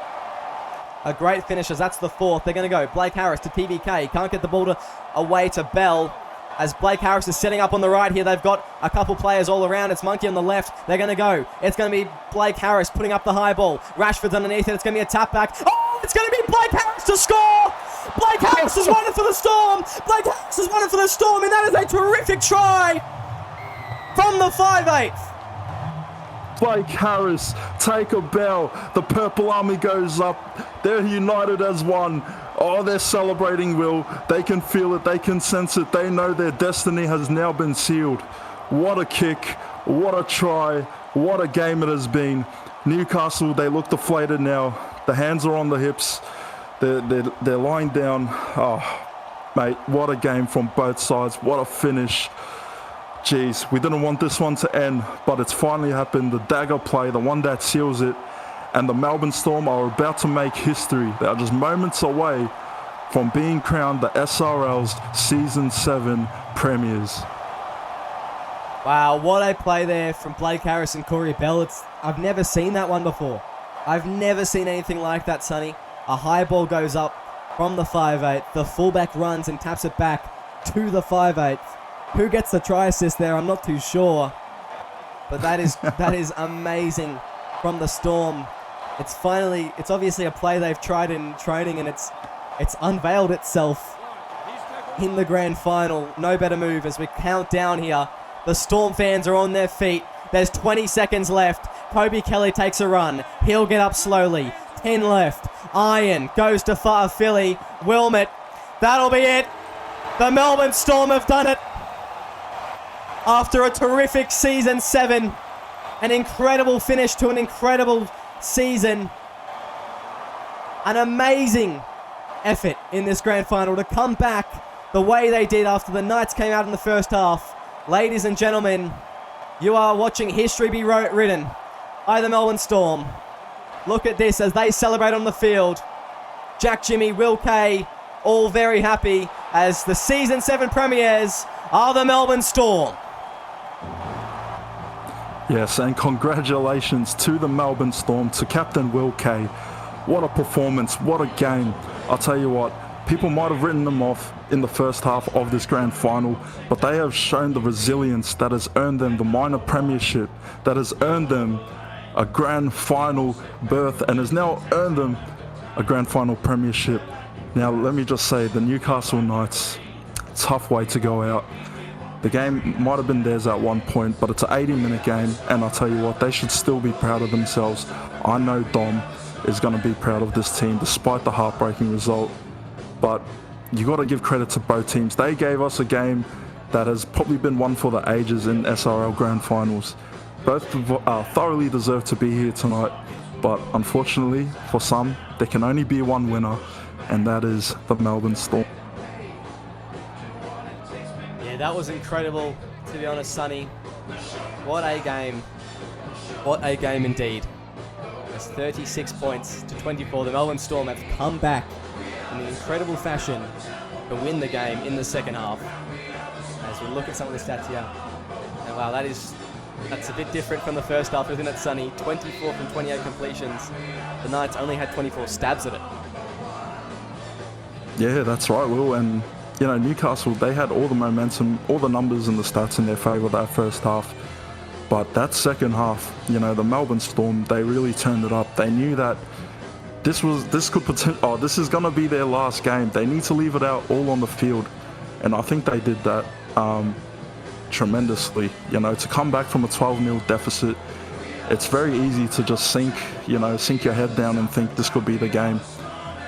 A great finish as that's the fourth. They're going to go Blake Harris to TBK. Can't get the ball away to Bell as Blake Harris is setting up on the right here. They've got a couple players all around. It's Monkey on the left. They're going to go. It's going to be Blake Harris putting up the high ball. Rashford's underneath it. It's going to be a tap back. Oh, it's going to be Blake Harris to score. Blake Harris has won it for the Storm. Blake Harris has won it for the Storm, and that is a terrific try from the 5'8". Blake Harris, Taia Bell, the Purple Army goes up. They're united as one. Oh, they're celebrating, Will. They can feel it. They can sense it. They know their destiny has now been sealed. What a kick. What a try. What a game it has been. Newcastle, they look deflated now. The hands are on the hips. They're lying down. Oh, mate, what a game from both sides. What a finish. Jeez, we didn't want this one to end, but it's finally happened. The dagger play, the one that seals it. And the Melbourne Storm are about to make history. They are just moments away from being crowned the SRL's Season 7 Premiers. Wow, what a play there from Blake Harris and Corey Bell. I've never seen that one before. I've never seen anything like that, Sonny. A high ball goes up from the 5'8". The fullback runs and taps it back to the 5'8". Who gets the try assist there? I'm not too sure. But that is amazing from the Storm. It's obviously a play they've tried in training, and it's unveiled itself in the grand final. No better move as we count down here. The Storm fans are on their feet. There's 20 seconds left. Kobe Kelly takes a run. He'll get up slowly. 10 left. Iron goes to Farfili. Wilmot. That'll be it. The Melbourne Storm have done it. After a terrific Season 7. An incredible finish to an incredible season. An amazing effort in this grand final to come back the way they did after the Knights came out in the first half. Ladies and gentlemen, you are watching history be written by the Melbourne Storm. Look at this as they celebrate on the field. Jack Jimmy, Will Kaye, all very happy as the Season 7 premiers are the Melbourne Storm. Yes, and congratulations to the Melbourne Storm, to Captain Will Kaye. What a performance, what a game. I'll tell you what, people might have written them off in the first half of this grand final, but they have shown the resilience that has earned them the minor premiership, that has earned them a grand final berth, and has now earned them a grand final premiership. Now, let me just say, the Newcastle Knights, tough way to go out. The game might have been theirs at one point, but it's an 80-minute game, and I'll tell you what, they should still be proud of themselves. I know Dom is going to be proud of this team, despite the heartbreaking result. But you got to give credit to both teams. They gave us a game that has probably been one for the ages in SRL Grand Finals. Both thoroughly deserve to be here tonight, but unfortunately, for some, there can only be one winner, and that is the Melbourne Storm. That was incredible, to be honest, Sonny. What a game. What a game indeed. It's 36 points to 24. The Melbourne Storm have come back in an incredible fashion to win the game in the second half. As we look at some of the stats here. And wow, that's a bit different from the first half, isn't it, Sonny? 24 from 28 completions. The Knights only had 24 stabs at it. Yeah, that's right, Will. And you know, Newcastle, they had all the momentum, all the numbers and the stats in their favour that first half. But that second half, you know, the Melbourne Storm, they really turned it up. They knew that this is going to be their last game. They need to leave it out all on the field. And I think they did that tremendously. You know, to come back from a 12-0 deficit, it's very easy to just sink your head down and think this could be the game.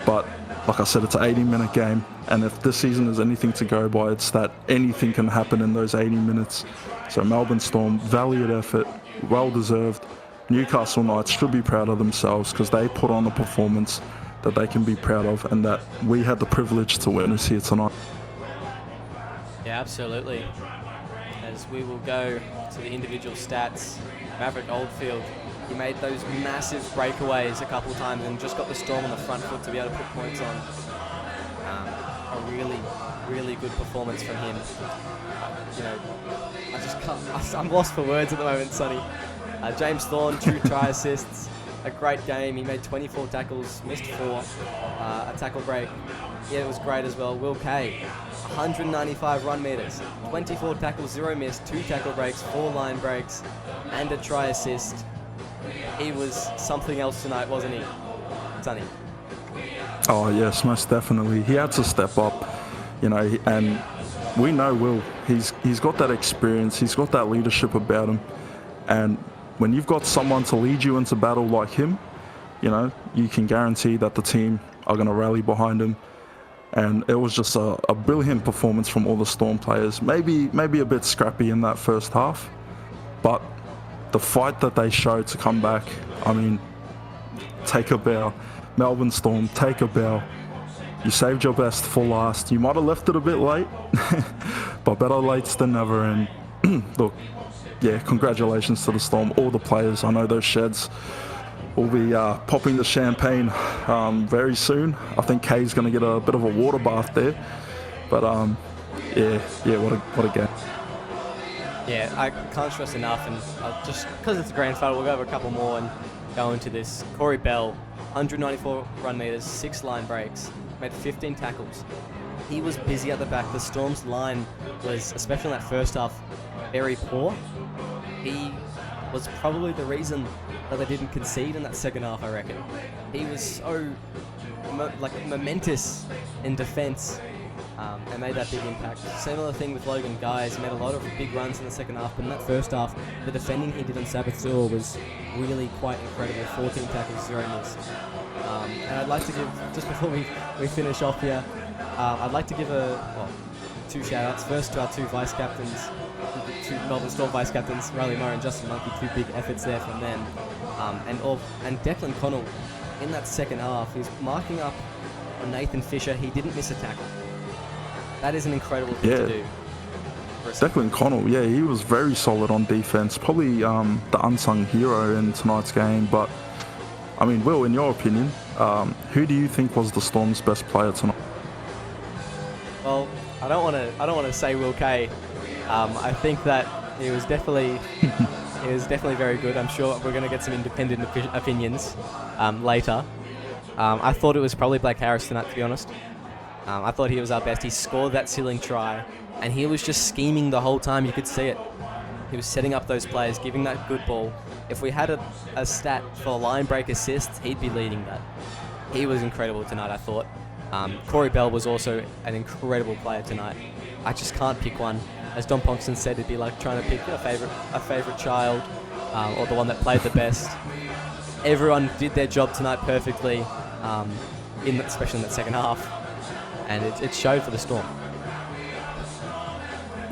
But like I said, it's an 80-minute game, and if this season is anything to go by, it's that anything can happen in those 80 minutes. So Melbourne Storm, valiant effort, well-deserved. Newcastle Knights should be proud of themselves because they put on a performance that they can be proud of and that we had the privilege to witness here tonight. Yeah, absolutely. As we will go to the individual stats, Maverick Oldfield, he made those massive breakaways a couple times and just got the Storm on the front foot to be able to put points on. A really, really good performance from him. You know, I just can't. I'm lost for words at the moment, Sonny. James Thorne, 2 try assists, a great game. He made 24 tackles, missed 4, a tackle break. Yeah, it was great as well. Will Kaye, 195 run meters, 24 tackles, 0 miss, 2 tackle breaks, 4 line breaks, and a try assist. He was something else tonight, wasn't he, Sonny? Oh yes, most definitely. He had to step up, you know, and we know Will. He's got that experience. He's got that leadership about him, and when you've got someone to lead you into battle like him, you know, you can guarantee that the team are going to rally behind him. And it was just a brilliant performance from all the Storm players. Maybe a bit scrappy in that first half, but the fight that they showed to come back, I mean, take a bow. Melbourne Storm, take a bow. You saved your best for last. You might have left it a bit late, but better late than never. And look, yeah, congratulations to the Storm, all the players. I know those sheds will be popping the champagne very soon. I think Kaye's going to get a bit of a water bath there. But yeah, what a game. Yeah, I can't stress enough, and just because it's a grand final, we'll go over a couple more and go into this. Corey Bell, 194 run meters, 6 line breaks, made 15 tackles. He was busy at the back. The Storm's line was, especially in that first half, very poor. He was probably the reason that they didn't concede in that second half, I reckon. He was so momentous in defence and made that big impact. Similar thing with Logan Guys, made a lot of big runs in the second half, but in that first half, the defending he did on Sabbath Zor was really quite incredible. 14 tackles, 0 miss. And I'd like to give, just before we finish off here, I'd like to give 2 shout-outs. First to our 2 vice-captains, the 2 Melbourne Storm vice-captains, Riley Murray and Justin Monkey, 2 big efforts there from them. And Declan Connell, in that second half, he's marking up on Nathan Fisher. He didn't miss a tackle. That is an incredible thing to do. Declan Connell, yeah, he was very solid on defense. Probably the unsung hero in tonight's game. But, I mean, Will, in your opinion, who do you think was the Storm's best player tonight? Well, I don't want to say Will Kaye. I think that he was definitely very good. I'm sure we're going to get some independent opinions later. I thought it was probably Blake Harris tonight, to be honest. I thought he was our best. He scored that ceiling try, and he was just scheming the whole time. You could see it. He was setting up those players, giving that good ball. If we had a stat for line break assists, he'd be leading that. He was incredible tonight, I thought. Corey Bell was also an incredible player tonight. I just can't pick one. As Don Ponkston said, it'd be like trying to pick a favorite child, or the one that played the best. Everyone did their job tonight perfectly, especially in that second half, and it showed for the Storm.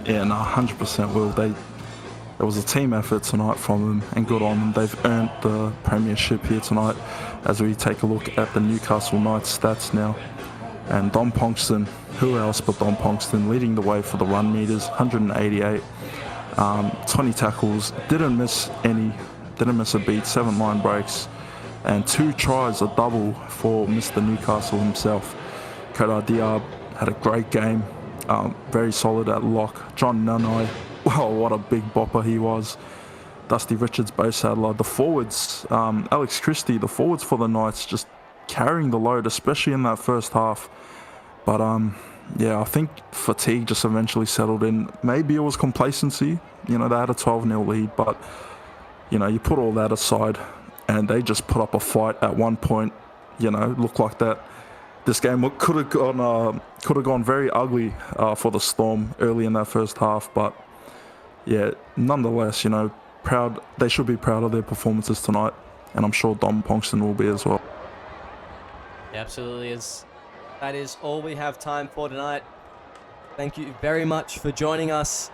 Yeah, no, 100% will. It was a team effort tonight from them, and good on them. They've earned the premiership here tonight as we take a look at the Newcastle Knights stats now. And Don Ponkston, who else but Don Ponkston, leading the way for the run meters, 188, 20 tackles, didn't miss a beat, 7 line breaks, and 2 tries, a double for Mr. Newcastle himself. Taia had a great game, very solid at lock. John Nanai, well, what a big bopper he was. Dusty Richards, Bo Sadler. The forwards, Alex Christie, the forwards for the Knights, just carrying the load, especially in that first half. But I think fatigue just eventually settled in. Maybe it was complacency. They had a 12-0 lead, but you put all that aside, and they just put up a fight at one point. Looked like that. This game could have gone very ugly for the Storm early in that first half, but yeah, nonetheless, proud. They should be proud of their performances tonight, and I'm sure Don Ponkston will be as well. It absolutely is. That is all we have time for tonight. Thank you very much for joining us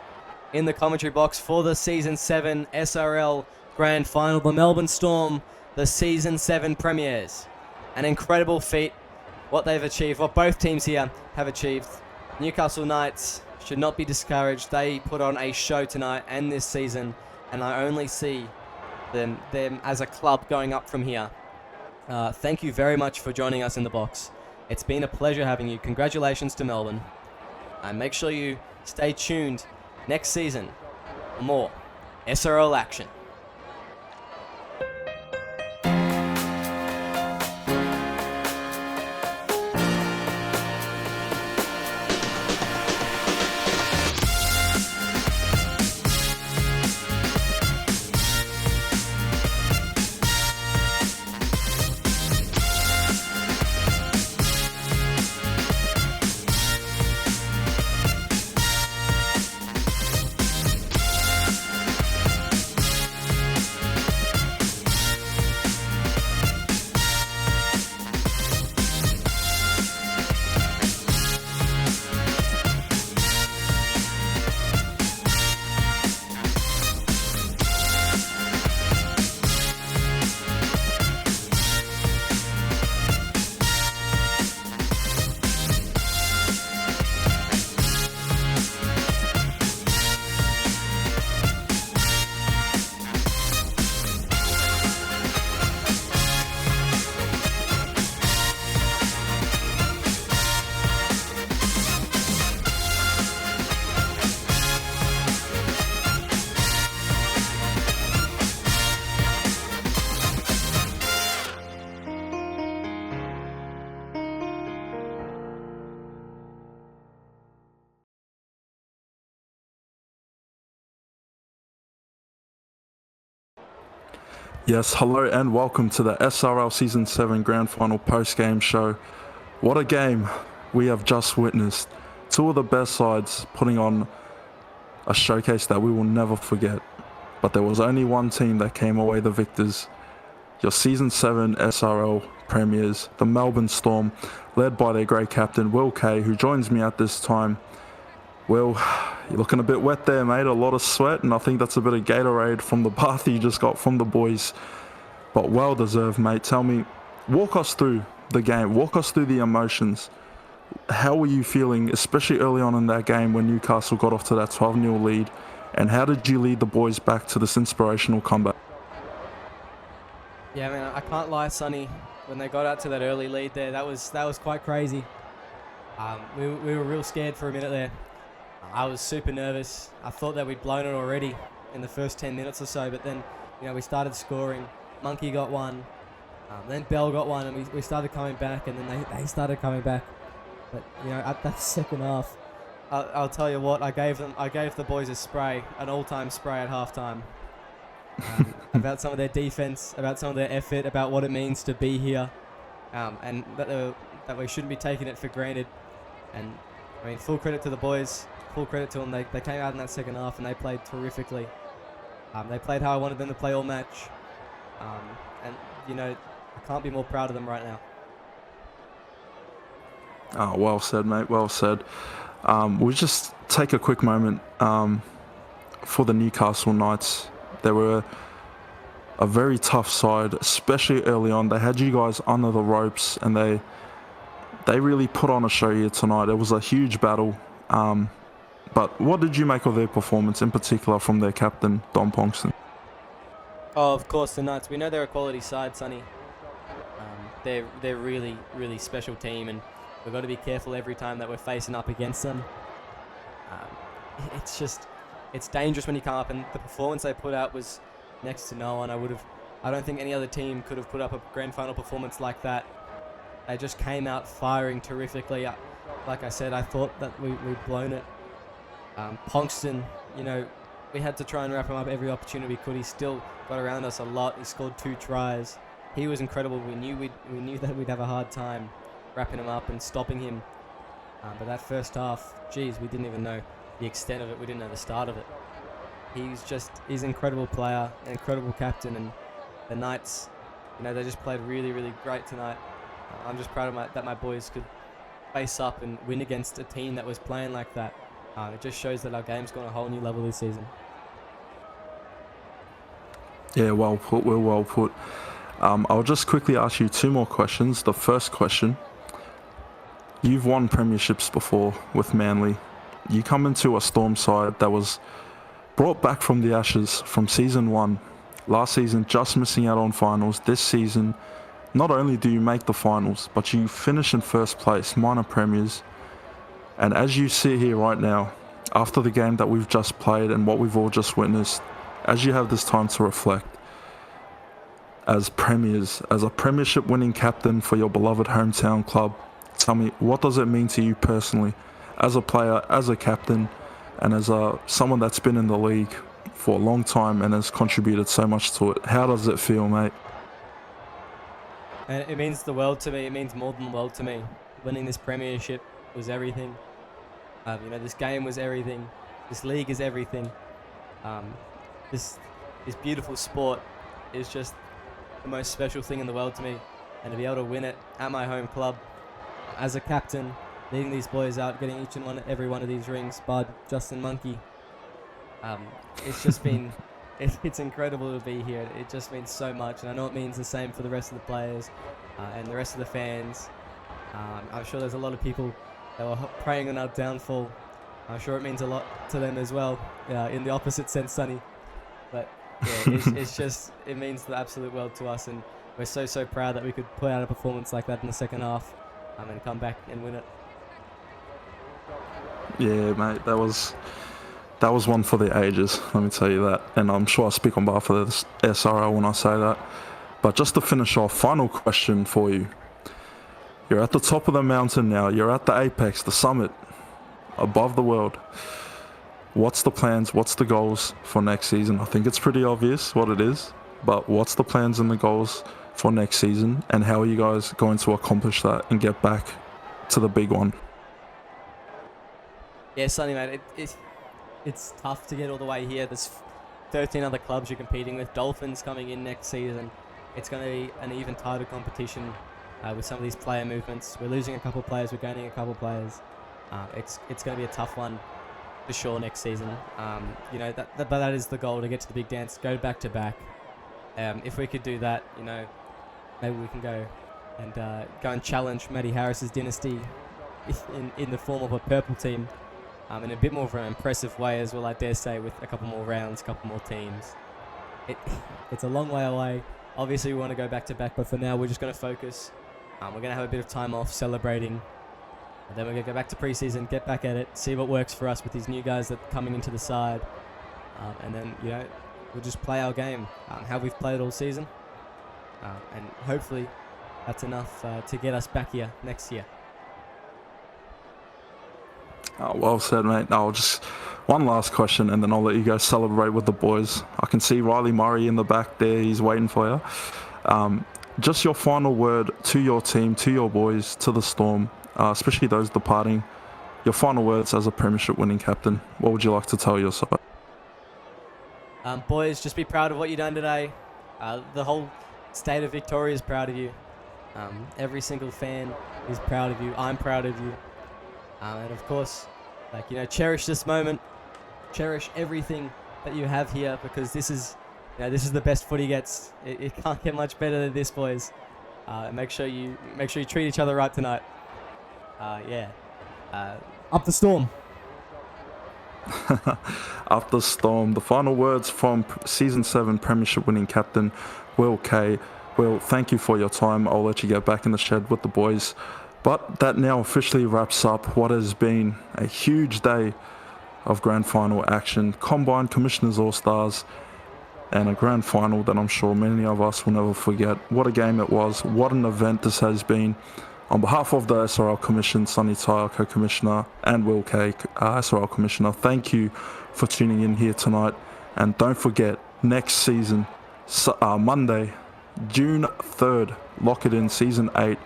in the commentary box for the Season 7 SRL Grand Final. The Melbourne Storm, the Season 7 premiers. An incredible feat, what they've achieved, what both teams here have achieved. Newcastle Knights should not be discouraged. They put on a show tonight and this season, and I only see them as a club going up from here. Thank you very much for joining us in the box. It's been a pleasure having you. Congratulations to Melbourne. And make sure you stay tuned next season for more SRL action. Yes, hello and welcome to the SRL Season 7 Grand Final Postgame show. What a game we have just witnessed. 2 of the best sides putting on a showcase that we will never forget. But there was only one team that came away the victors. Your Season 7 SRL premiers, the Melbourne Storm, led by their great captain, Will Kaye, who joins me at this time. Will, you're looking a bit wet there, mate. A lot of sweat, and I think that's a bit of Gatorade from the bath you just got from the boys. But well deserved, mate. Tell me, walk us through the game. Walk us through the emotions. How were you feeling, especially early on in that game when Newcastle got off to that 12-0 lead? And how did you lead the boys back to this inspirational comeback? Yeah, man, I can't lie, Sonny. When they got out to that early lead there, that was quite crazy. We were real scared for a minute there. I was super nervous. I thought that we'd blown it already in the first 10 minutes or so, but then, we started scoring. Monkey got one, then Bell got one, and we started coming back, and then they started coming back. But, at that second half, I'll tell you what, I gave the boys a spray, an all-time spray at halftime. About some of their defense, about some of their effort, about what it means to be here, and that we shouldn't be taking it for granted. And I mean, full credit to the boys. Full credit to them. They came out in that second half and they played terrifically. They played how I wanted them to play all match. And, you know, I can't be more proud of them right now. Oh, well said, mate. Well said. We'll just take a quick moment for the Newcastle Knights. They were a very tough side, especially early on. They had you guys under the ropes, and they really put on a show here tonight. It was a huge battle. But what did you make of their performance, in particular from their captain, Dom Ponkston? Oh, of course, the Knights. We know they're a quality side, Sonny. They're really, really special team, and we've got to be careful every time that we're facing up against them. It's dangerous when you come up, and the performance they put out was next to no one. I don't think any other team could have put up a grand final performance like that. They just came out firing terrifically. Like I said, I thought that we'd blown it. Ponkston, you know, we had to try and wrap him up every opportunity we could. He still got around us a lot. He scored 2 tries. He was incredible. We knew that we'd have a hard time wrapping him up and stopping him. But that first half, geez, we didn't even know the extent of it. We didn't know the start of it. He's an incredible player, an incredible captain, and the Knights, you know, they just played really, really great tonight. I'm just proud of that my boys could face up and win against a team that was playing like that. It just shows that our game's gone a whole new level this season. Yeah, well put. Well put. I'll just quickly ask you 2 more questions. The first question: you've won premierships before with Manly. You come into a Storm side that was brought back from the ashes from season 1. Last season, just missing out on finals. This season, not only do you make the finals, but you finish in first place, minor premiers. And as you sit here right now, after the game that we've just played and what we've all just witnessed, as you have this time to reflect, as premiers, as a premiership winning captain for your beloved hometown club, tell me, what does it mean to you personally, as a player, as a captain, and as someone that's been in the league for a long time and has contributed so much to it? How does it feel, mate? And it means the world to me. It means more than the world to me. Winning this premiership was everything. You know, this game was everything. This league is everything. This beautiful sport is just the most special thing in the world to me. And to be able to win it at my home club, as a captain, leading these boys out, getting each and every one of these rings, Bud, Justin, Monkey. It's just been, it's incredible to be here. It just means so much, and I know it means the same for the rest of the players and the rest of the fans. I'm sure there's a lot of people that were praying on our downfall. I'm sure it means a lot to them as well, in the opposite sense, Sonny. But yeah, it means the absolute world to us, and we're so proud that we could put out a performance like that in the second half and come back and win it. Yeah, mate, that was one for the ages, let me tell you that. And I'm sure I speak on behalf of the SRL when I say that. But just to finish off, final question for you. You're at the top of the mountain now. You're at the apex, the summit, above the world. What's the plans? What's the goals for next season? I think it's pretty obvious what it is. But what's the plans and the goals for next season? And how are you guys going to accomplish that and get back to the big one? Yeah, Sonny, mate, it's tough to get all the way here. There's 13 other clubs you're competing with. Dolphins coming in next season. It's going to be an even tighter competition with some of these player movements. We're losing a couple of players. We're gaining a couple of players. It's going to be a tough one for sure next season. You know, but that is the goal, to get to the big dance, go back to back. If we could do that, you know, maybe we can go and challenge Matty Harris's dynasty in the form of a purple team. In a bit more of an impressive way as well, I dare say, with a couple more rounds, a couple more teams. It's a long way away. Obviously, we want to go back to back, but for now, we're just going to focus. We're going to have a bit of time off celebrating. And then we're going to go back to preseason, get back at it, see what works for us with these new guys that are coming into the side. And then, you know, we'll just play our game, how we've played all season. And hopefully, that's enough to get us back here next year. Oh, well said, mate. One last question, and then I'll let you guys celebrate with the boys. I can see Riley Murray in the back there. He's waiting for you. Just your final word to your team, to your boys, to the Storm, especially those departing. your final words as a premiership winning captain. What would you like to tell your side? Boys, just be proud of what you've done today. The whole state of Victoria is proud of you. Every single fan is proud of you. I'm proud of you. And of course, cherish this moment. Cherish everything that you have here, because this is the best footy gets. It can't get much better than this, boys. Make sure you treat each other right tonight. Up the Storm. Up the Storm. The final words from Season 7 Premiership winning captain, Will Kaye. Will, thank you for your time. I'll let you get back in the shed with the boys. But that now officially wraps up what has been a huge day of grand final action. Combined Commissioners All-Stars and a grand final that I'm sure many of us will never forget. What a game it was. What an event this has been. On behalf of the SRL Commission, Sonny, Taia, Co-Commissioner, and Will Kaye, SRL Commissioner, thank you for tuning in here tonight. And don't forget, next season, Monday, June 3rd, lock it in, Season 8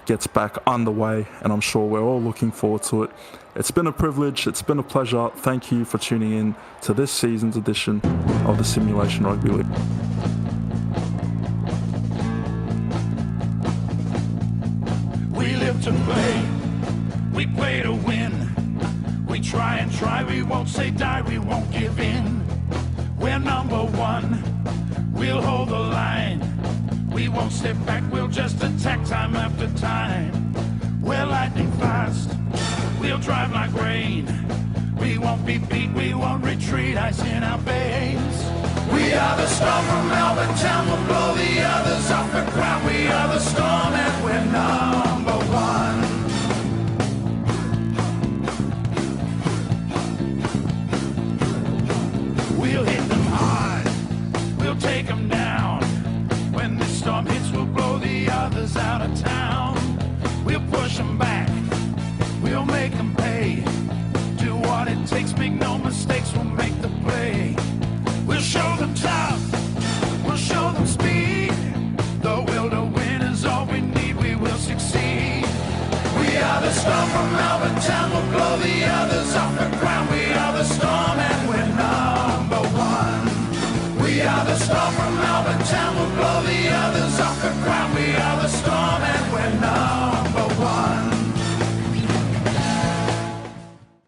gets back underway, and I'm sure we're all looking forward to it. It's been a privilege, it's been a pleasure. Thank you for tuning in to this season's edition of the Simulation Rugby League. We live to play, we play to win. We try and try, we won't say die, we won't give in. We're number one, we'll hold the line. We won't step back, we'll just attack time after time. We're lightning fast, we'll drive like rain. We won't be beat, we won't retreat, ice in our veins. We are the Storm from Melbourne town, we'll blow the others off the ground. We are the Storm and we're number one. We'll hit them hard, we'll take them down. When the storm hits, we'll blow the others out of town. We'll push them back, we'll make them pay. Do what it takes, make no mistakes, we'll make the play. We'll show them tough, we'll show them speed. The will to win is all we need, we will succeed. We are the Storm from Melbourne town, we'll blow the others off the ground. We are the Storm and we're number one. We are the Storm from Melbourne town, we'll blow the others off the ground.